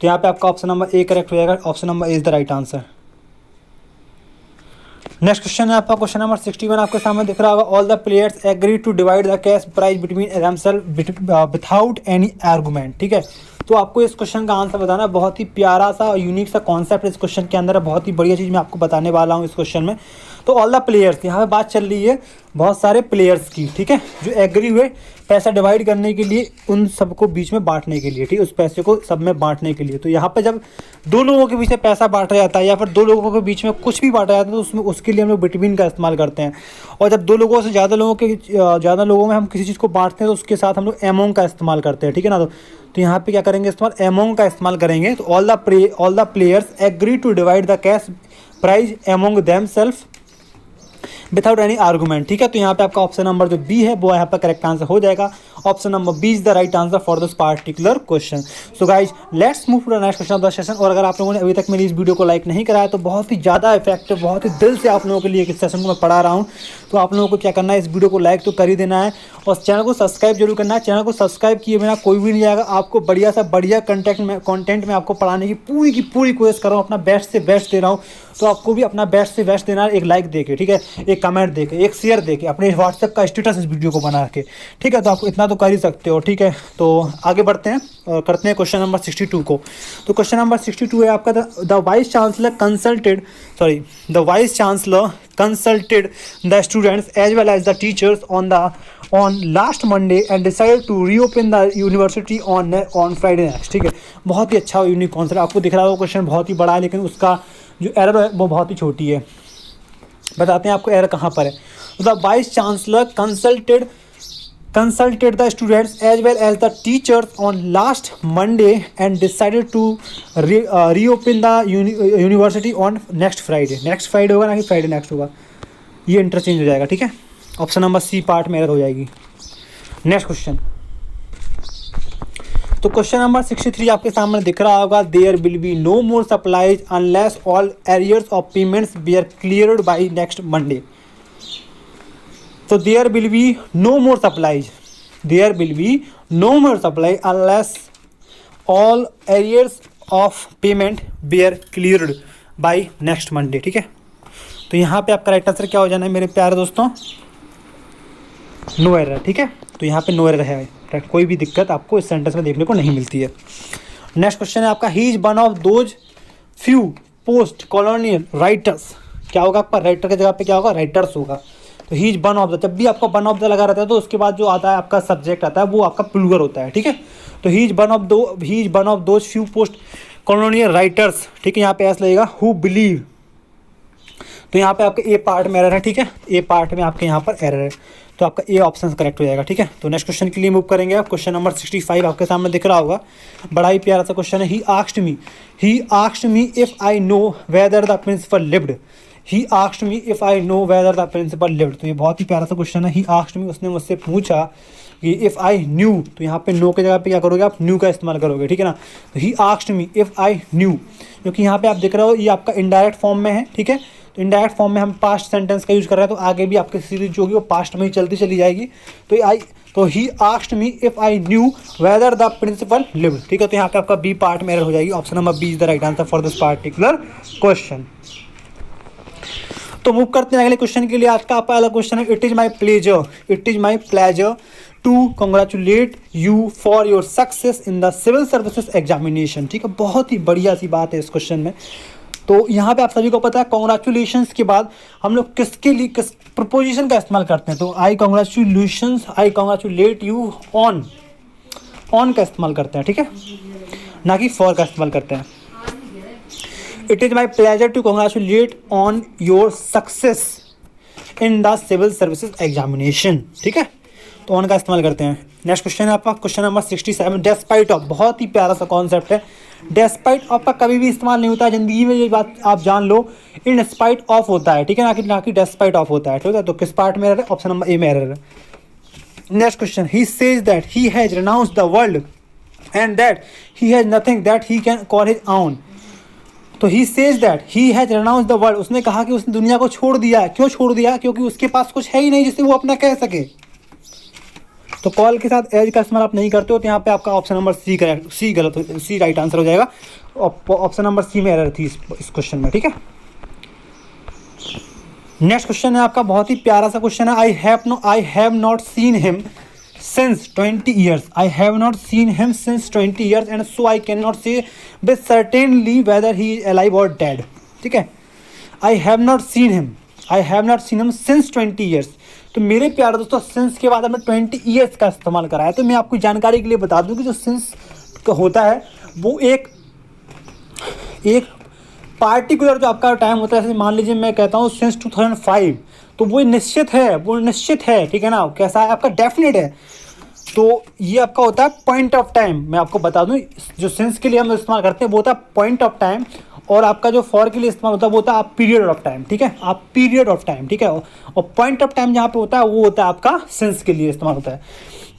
तो यहाँ पे आपका ऑप्शन नंबर ए करेक्ट हो जाएगा, option number A is the right answer. Next question है आपका क्वेश्चन नंबर 61 आपके सामने दिख रहा होगा। All the players agree to divide the cash prize between themselves without any argument, ठीक है। तो आपको इस क्वेश्चन का आंसर बताना है। बहुत ही प्यारा सा और यूनिक सा कॉन्सेप्ट इस क्वेश्चन के अंदर है, बहुत ही बढ़िया चीज़ मैं आपको बताने वाला हूँ इस क्वेश्चन में। तो ऑल द प्लेयर्स, यहाँ पे बात चल रही है बहुत सारे प्लेयर्स की, ठीक है, जो एग्री हुए पैसा डिवाइड करने के लिए, उन सबको बीच में बांटने के लिए, ठीक है, उस पैसे को सब में बांटने के लिए। तो यहाँ पे जब दो लोगों के बीच में पैसा बांटा जाता है या फिर दो लोगों के बीच में कुछ भी बांटा जाता है, तो उसमें उसके लिए हम लोग बिटवीन का इस्तेमाल करते हैं। और जब दो लोगों से ज़्यादा लोगों में हम किसी चीज़ को बांटते हैं तो उसके साथ हम लोग एमोंग का इस्तेमाल करते हैं, ठीक है ना। तो यहाँ पे क्या करेंगे, इस्तेमाल एमोंग का इस्तेमाल करेंगे। तो all the players agree to divide the cash prize among themselves without any argument, ठीक है। तो यहाँ पे आपका ऑप्शन नंबर जो बी है वो यहाँ पर करेक्ट आंसर हो जाएगा। Option number B is the right answer for this particular question. So guys let's move to the next question of the session. और अगर आप लोगों ने अभी तक मेरी इस वीडियो को लाइक नहीं कराया तो बहुत ही ज़्यादा इफेक्टिव, बहुत ही दिल से आप लोगों के लिए इस सेशन को मैं पढ़ा रहा हूँ, तो आप लोगों को क्या करना है, इस वीडियो को लाइक तो कर ही देना है और चैनल को सब्सक्राइब जरूर करना है। चैनल को सब्सक्राइब किए बिना कोई भी नहीं जाएगा। आपको बढ़िया सा बढ़िया कंटेंट में आपको पढ़ाने की पूरी कोशिश कर रहा हूँ, अपना बेस्ट से बेस्ट दे रहा हूँ। तो आपको भी अपना बेस्ट से बेस्ट देना है, एक लाइक देके, ठीक है, एक कमेंट देके, एक शेयर देके, अपने व्हाट्सएप का स्टेटस इस वीडियो को बना के, ठीक है। तो आपको इतना तो कर ही सकते हो, ठीक है। तो आगे बढ़ते हैं और करते हैं क्वेश्चन नंबर 62 को। तो क्वेश्चन नंबर 62 है आपका, the vice chancellor consulted the students as well as the teachers on last Monday and decided to reopen the university on Friday next, ठीक है। बहुत ही अच्छा यूनिक कॉन्सेप्ट आपको दिख रहा है। वो क्वेश्चन बहुत ही बड़ा है लेकिन उसका जो एरर है वो बहुत ही छोटी है। बताते हैं आपको एरर कहाँ पर है। The vice chancellor consulted the students as well as the teachers on last Monday and decided to reopen the university on next Friday। Next Friday होगा ना कि फ्राइडे नेक्स्ट होगा, ये इंटरचेंज हो जाएगा, ठीक है। ऑप्शन नंबर सी पार्ट में एरर हो जाएगी। नेक्स्ट क्वेश्चन, तो क्वेश्चन नंबर 63 आपके सामने दिख रहा होगा। There will be no more supplies unless all arrears of payments be are cleared by next Monday. तो there will be no more supplies unless all arrears of payment be are cleared by next Monday, ठीक है। तो यहाँ पे आपका right answer क्या हो जाना है मेरे प्यारे दोस्तों, नो एरर, ठीक है। तो यहाँ पे नो एरर है, कोई भी दिक्कत आपको इस सेंटेंस में देखने को नहीं मिलती है। नेक्स्ट क्वेश्चन है आपका, he is one of those few post colonial writers. क्या होगा आपका, राइटर की जगह पे क्या होगा, राइटर्स होगा। तो he is one of the, जब भी आपका वन ऑफ द लगा रहता है तो उसके बाद जो आता है आपका सब्जेक्ट आता है वो आपका प्लूरल होता है, ठीक है। तो he is one of those few post colonial writers, ठीक है। यहाँ पे ऐसा लगेगा हु बिलीव। तो यहाँ पे आपके ए पार्ट में एरर है, ठीक है। ए पार्ट में आपके यहाँ पर एरर है, तो आपका ए ऑप्शन करेक्ट हो जाएगा, ठीक है। तो नेक्स्ट क्वेश्चन के लिए मूव करेंगे आप। क्वेश्चन नंबर 65 आपके सामने दिख रहा होगा, बड़ा ही प्यारा सा क्वेश्चन है। He asked me if I know whether the principal lived. तो ये बहुत ही प्यारा सा क्वेश्चन है। ही आस्क्ड मी, उसने मुझसे पूछा कि इफ़ आई न्यू, तो यहाँ पे नो के जगह पे क्या करोगे आप, न्यू का इस्तेमाल करोगे, ठीक है ना। तो he asked me if I new, क्योंकि यहाँ पे आप देख रहे हो ये आपका इनडायरेक्ट फॉर्म में है, ठीक है। तो इनडायरेक्ट फॉर्म में हम पास्ट सेंटेंस का यूज़ कर रहे हैं, तो आगे भी आपकी सीरीज जो होगी वो पास्ट में ही चलती चली जाएगी। तो he asked me if I knew whether the principal lived, ठीक है। तो यहाँ पे आपका बी पार्ट में एरर हो जाएगी। Option number B is the right answer for this particular question. तो मूव करते हैं अगले क्वेश्चन के लिए। आज का आपका अलग क्वेश्चन है, it is my pleasure to congratulate you for your success in the civil services examination, ठीक है। बहुत ही बढ़िया सी बात है इस क्वेश्चन में। तो यहाँ पे आप सभी को पता है कॉन्ग्रेचुलेशंस के बाद हम लोग किसके लिए किस प्रपोजिशन का इस्तेमाल करते हैं। तो आई कॉन्ग्रेचुलेट यू ऑन का इस्तेमाल करते हैं, ठीक है, ना कि फॉर का इस्तेमाल करते हैं। It is my pleasure to congratulate on your success in the civil services examination, ठीक है। तो ऑन का इस्तेमाल करते हैं। नेक्स्ट क्वेश्चन है आपका क्वेश्चन नंबर 67, डेस्पाइट ऑफ। बहुत ही प्यारा सा कॉन्सेप्ट है। डेस्पाइट ऑफ का कभी भी इस्तेमाल नहीं होता है ज़िंदगी में, ये बात आप जान लो। इन स्पाइट ऑफ होता है, ठीक है, ना कि डेस्पाइट ऑफ होता है, ठीक है। तो किस पार्ट में एरर है, ऑप्शन नंबर ए में एरर है। Next question, he says that he has renounced the world and that he has nothing that he can call his own. तो he says that he has renounced the world, उसने कहा कि उसने दुनिया को छोड़ दिया। क्यों छोड़ दिया, क्योंकि उसके पास कुछ है ही नहीं जिससे वो अपना कह सके। तो कॉल के साथ एज का इस्तेमाल आप नहीं करते हो, तो यहाँ पे आपका option number C right answer हो जाएगा। ऑप्शन नंबर सी में एरर थी इस क्वेश्चन में, ठीक है। नेक्स्ट क्वेश्चन है आपका बहुत ही प्यारा सा क्वेश्चन है। I have not seen him since 20 years. I have not seen him since 20 years and so I cannot say with certainty whether he is alive or dead. ठीक है, I have not seen him since 20 years. तो मेरे प्यारे दोस्तों, since के बाद हमने 20 years का इस्तेमाल करा है। तो मैं आपको जानकारी के लिए बता दूं कि जो since का होता है वो एक पार्टिकुलर जो आपका टाइम होता है। जैसे मान लीजिए मैं कहता हूँ since 2005, तो वो निश्चित है, ठीक है ना। कैसा है आपका, डेफिनेट है। तो ये आपका होता है पॉइंट ऑफ टाइम। मैं आपको बता दूं, जो सिंस के लिए हम इस्तेमाल करते हैं वो होता है पॉइंट ऑफ टाइम, और आपका जो फॉर के लिए इस्तेमाल होता है वो होता है आप पीरियड ऑफ टाइम, ठीक है, आप पीरियड ऑफ टाइम, ठीक है, और पॉइंट ऑफ टाइम जहाँ पे होता है वो होता है आपका सिंस के लिए इस्तेमाल होता है।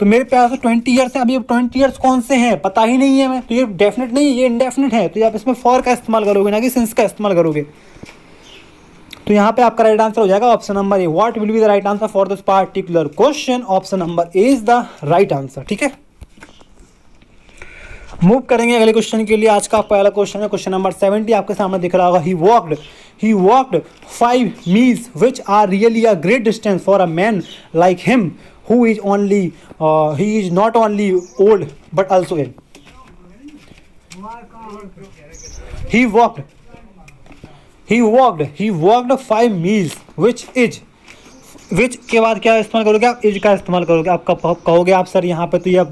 तो मेरे प्यार से 20 ईयर्स है, अभी 20 ईयर्स कौन से हैं पता ही नहीं है मैं, तो ये डेफिनेट नहीं है, ये इंडेफिनिट है, तो आप इसमें फॉर का इस्तेमाल करोगे ना कि सिंस का इस्तेमाल करोगे। तो यहाँ पे आपका राइट आंसर हो जाएगा option number A. What will be the right answer for this particular question, option number A is the right answer, ठीक है। मूव करेंगे अगले क्वेश्चन के लिए। आज का पहला क्वेश्चन है क्वेश्चन नंबर 70, आपके सामने दिख रहा होगा। he walked 5 meals which are really a great distance for a man like him who is only he is not only old but also ill. he walked 5 meals विच के बाद क्या इस्तेमाल करोगे आप, इज का इस्तेमाल करोगे। आप कहोगे आप सर यहाँ पे तो ये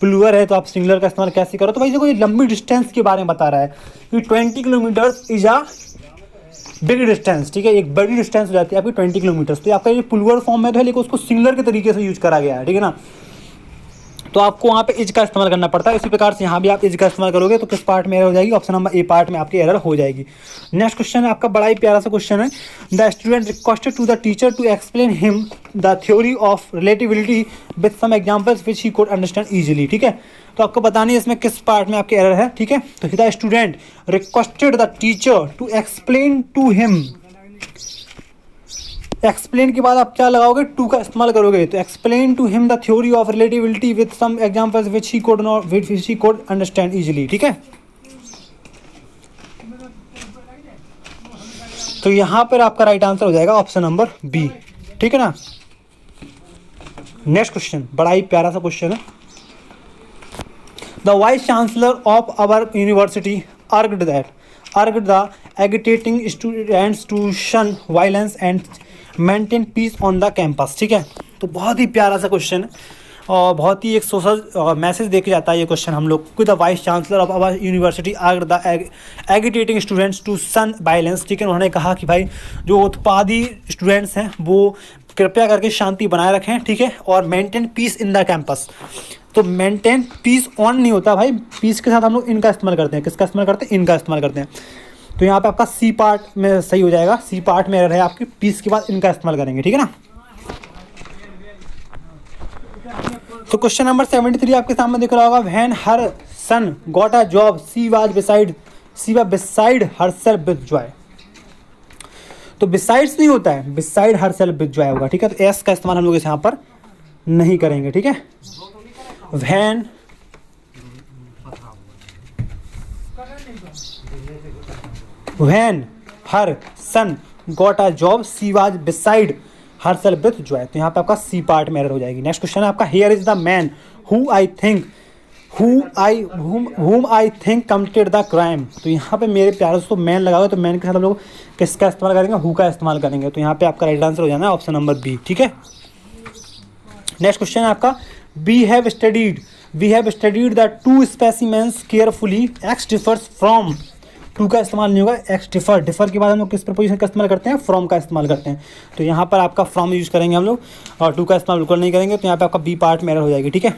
प्लूअर है तो आप सिंगुलर का इस्तेमाल कैसे करो, तो भाई देखो ये लंबी डिस्टेंस के बारे में बता रहा है कि 20 kilometres is a big distance, ठीक है, एक बड़ी डिस्टेंस हो जाती है आपकी 20 किलोमीटर्स। तो आपका ये प्लूअर फॉर्म में तो है लेकिन उसको सिंगुलर के तरीके से यूज करा गया है, ठीक है ना, तो आपको वहाँ पे इज का इस्तेमाल करना पड़ता है। इसी प्रकार से यहाँ भी आप इज का इस्तेमाल करोगे तो किस पार्ट में एरर हो जाएगी, ऑप्शन नंबर ए पार्ट में आपकी एरर हो जाएगी। नेक्स्ट क्वेश्चन है आपका, बड़ा ही प्यारा सा क्वेश्चन है। The student requested to the teacher to explain him the theory of relativity with some examples which he could understand easily, ठीक है। तो आपको बतानी है इसमें किस पार्ट में आपकी एरर है, ठीक है। तो the student requested the teacher to explain to him, explain के बाद आप क्या लगाओगे, टू का इस्तेमाल करोगे। तो explain to him the theory of relativity with some examples which he could understand easily, ठीक है। तो यहां पर आपका राइट आंसर हो जाएगा ऑप्शन नंबर बी, ठीक है ना। नेक्स्ट क्वेश्चन बड़ा ही प्यारा सा क्वेश्चन है। The vice chancellor of our university urged the agitating students to shun violence and maintain peace on the campus, ठीक है। तो बहुत ही प्यारा सा क्वेश्चन है और बहुत ही एक सोशल मैसेज देके जाता है ये क्वेश्चन हम लोग को। The vice chancellor of our university are the agitating students to shun violence, ठीक है। उन्होंने कहा कि भाई जो उत्पादी स्टूडेंट्स हैं वो कृपया करके शांति बनाए रखें, ठीक है, और maintain piece in the campus. तो मेंटेन पीस ऑन नहीं होता भाई, पीस के साथ हम लोग इनका इस्तेमाल करते हैं। किसका इस्तेमाल करते हैं, इनका इस्तेमाल करते हैं। तो यहाँ पे आपका सी पार्ट में सही हो जाएगा, सी पार्ट में एरर है आपकी, पीस के बाद इनका इस्तेमाल करेंगे, ठीक है ना। तो क्वेश्चन नंबर 73 आपके सामने दिख रहा होगा। When her sun got a job she was beside herself with Joy. तो बिसाइड्स नहीं होता है, बिसाइड हरसेल्फ विद जॉय होगा, ठीक है। तो एस का इस्तेमाल हम लोग इस यहाँ पर नहीं करेंगे, ठीक है। When her son got a job she was beside herself with joy। तो यहाँ पे आपका सी पार्ट में एरर हो जाएगी। नेक्स्ट क्वेश्चन है आपका। Here is the man whom I think committed the crime। तो यहाँ पे मेरे प्यारे दोस्तों मैन लगाओगे तो मैन के साथ हम लोग किसका इस्तेमाल करेंगे, हु का इस्तेमाल करेंगे। तो यहाँ पे आपका राइट आंसर हो जाना है ऑप्शन नंबर बी, ठीक है। नेक्स्ट क्वेश्चन है आपका। We have studied the two specimens carefully। X differs from, to का इस्तेमाल नहीं होगा, एक्स डिफर के बाद हम लोग किस प्रपोजिशन का इस्तेमाल करते हैं, फ्रॉम का इस्तेमाल करते हैं। तो यहाँ पर आपका फ्रॉम यूज़ करेंगे हम लोग और टू का इस्तेमाल बिल्कुल नहीं करेंगे। तो यहाँ पे आपका बी पार्ट में एरर हो जाएगी, ठीक है।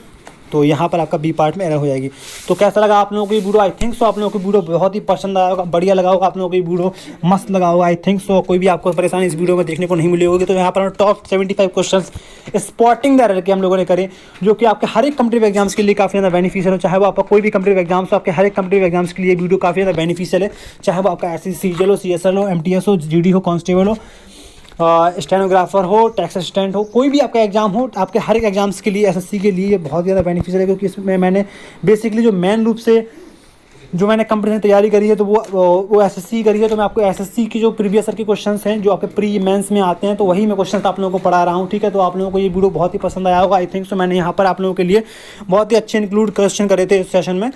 तो यहाँ पर आपका बी पार्ट में एरर हो जाएगी। तो कैसा लगा आप लोगों को ये वीडियो, आई थिंक सो आप लोगों को वीडियो बहुत ही पसंद आया होगा, बढ़िया लगा होगा, आप लोगों को ये वीडियो मस्त लगा होगा, आई थिंक सो। कोई भी आपको परेशानी इस वीडियो में देखने को नहीं मिली होगी। तो यहाँ पर top 75 questions spotting the error के हम लोगों ने करे, जो कि आपके हर एक कंपटीटिव एग्जाम्स के लिए काफ़ी ज़्यादा बेनिफिशियल हो। चाहे वो आपका कोई भी कंपटीटिव एग्जाम्स हो, आपके हर एक कंपटीटिव एग्जाम्स के लिए वीडियो काफ़ी ज़्यादा बेनिफिशियल है। चाहे वो आपका SSC हो, CSL हो, MTS हो, GD हो, कांस्टेबल हो, स्टेनोग्राफर हो, टैक्स असिस्टेंट हो, कोई भी आपका एग्जाम हो, आपके हर एक एग्जाम्स के लिए SSC के लिए बहुत ज़्यादा बेनिफिशियल है। क्योंकि इसमें मैंने बेसिकली जो मेन रूप से जो मैंने कंपटीशन तैयारी करी है तो वो SSC करी है। तो मैं आपको SSC की जो प्रीवियस ईयर के क्वेश्चंस हैं जो आपके प्री मेंस में आते हैं, तो वही मैं क्वेश्चंस आप लोगों को पढ़ा रहा हूँ, ठीक है। तो आप लोगों को ये वीडियो बहुत ही पसंद आया होगा, आई थिंक सो। मैंने यहाँ पर आप लोगों के लिए बहुत ही अच्छे इंक्लूड क्वेश्चन करे थे इस सेशन में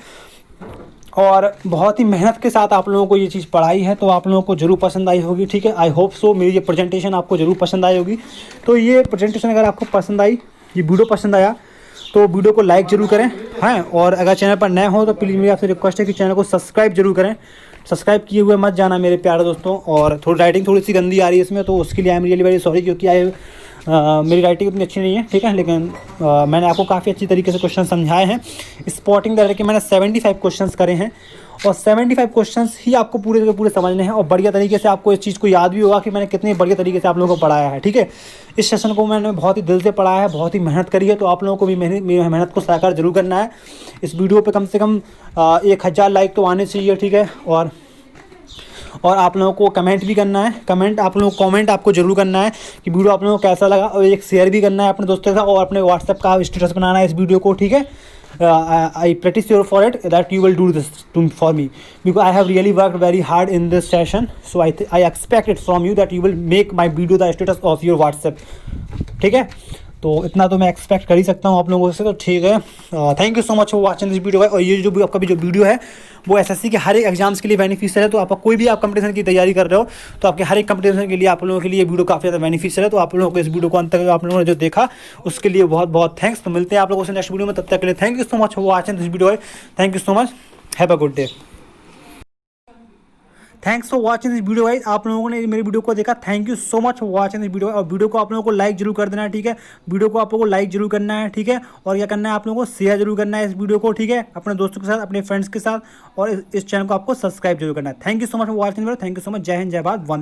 और बहुत ही मेहनत के साथ आप लोगों को ये चीज़ पढ़ाई है। तो आप लोगों को जरूर पसंद आई होगी, ठीक है। आई होप सो मेरी ये प्रेजेंटेशन आपको जरूर पसंद आई होगी। तो ये प्रेजेंटेशन अगर आपको पसंद आई, ये वीडियो पसंद आया तो वीडियो को लाइक जरूर करें, हाँ। और अगर चैनल पर नए हो तो प्लीज़ मेरी आपसे रिक्वेस्ट है कि चैनल को सब्सक्राइब जरूर करें। सब्सक्राइब किए हुए मत जाना मेरे प्यारे दोस्तों। और थोड़ी राइटिंग थोड़ी सी गंदी आ रही है इसमें, तो उसके लिए I am really very sorry, क्योंकि मेरी राइटिंग उतनी अच्छी नहीं है, ठीक है। लेकिन मैंने आपको काफ़ी अच्छी तरीके से क्वेश्चन समझाए हैं। स्पॉटिंग द एरर के मैंने 75 क्वेश्चंस करे हैं और 75 क्वेश्चंस ही आपको पूरे के पूरे समझने हैं और बढ़िया तरीके से आपको इस चीज़ को याद भी होगा कि मैंने कितने बढ़िया तरीके से आप लोगों को पढ़ाया है। ठीक है, इस सेशन को मैंने बहुत ही दिल से पढ़ाया है, बहुत ही मेहनत करी है, तो आप लोगों को भी मेरी मेहनत को साकार जरूर करना है। इस वीडियो पे कम से कम 1000 लाइक तो आने चाहिए। ठीक है, और आप लोगों को कमेंट भी करना है, कमेंट आपको जरूर करना है कि वीडियो आप लोगों को कैसा लगा, और एक शेयर भी करना है अपने दोस्तों के साथ, और अपने व्हाट्सएप का स्टेटस बनाना है इस वीडियो को। ठीक है, I pretty sure for it that you will do this for me because I have really worked very hard in this session, so I expect it from you that you will make my video the status of your WhatsApp. ठीक है, तो इतना तो मैं expect कर ही सकता हूँ आप लोगों से, तो ठीक है। Thank you so much for watching this video. और ये जो आपका भी जो वीडियो है वो एसएससी के हर एक एग्जाम्स के लिए बेनिफिशियल है। तो आपका कोई भी आप कंपटीशन की तैयारी कर रहे हो तो आपके हर एक कंपटीशन के लिए आप लोगों के लिए वीडियो काफ़ी ज़्यादा बेनिफिशियल है। तो आप लोगों को इस वीडियो को अंत तक आप लोगों ने जो देखा उसके लिए बहुत बहुत थैंक्स। तो मिलते हैं आप लोगों से नेक्स्ट वीडियो में, तब तक के लिए thank you so much for watching this video. Thank you so much, have a good day. Thanks for watching this video guys. आप लोगों ने मेरी वीडियो को देखा, thank you so much for watching this video. और video को आप लोगों को लाइक जरूर कर देना है। ठीक है, वीडियो को आप लोगों को लाइक जरूर करना है। ठीक है, और क्या करना है आप लोगों को शेयर जरूर करना है इस वीडियो को। ठीक है, अपने दोस्तों के साथ, अपने फ्रेंड्स के साथ, और इस चैनल को आपको सब्सक्राइब जरूर करना है। Thank you so much for watching video. Thank you so much. जय हिंद, जय भारत, वंदे।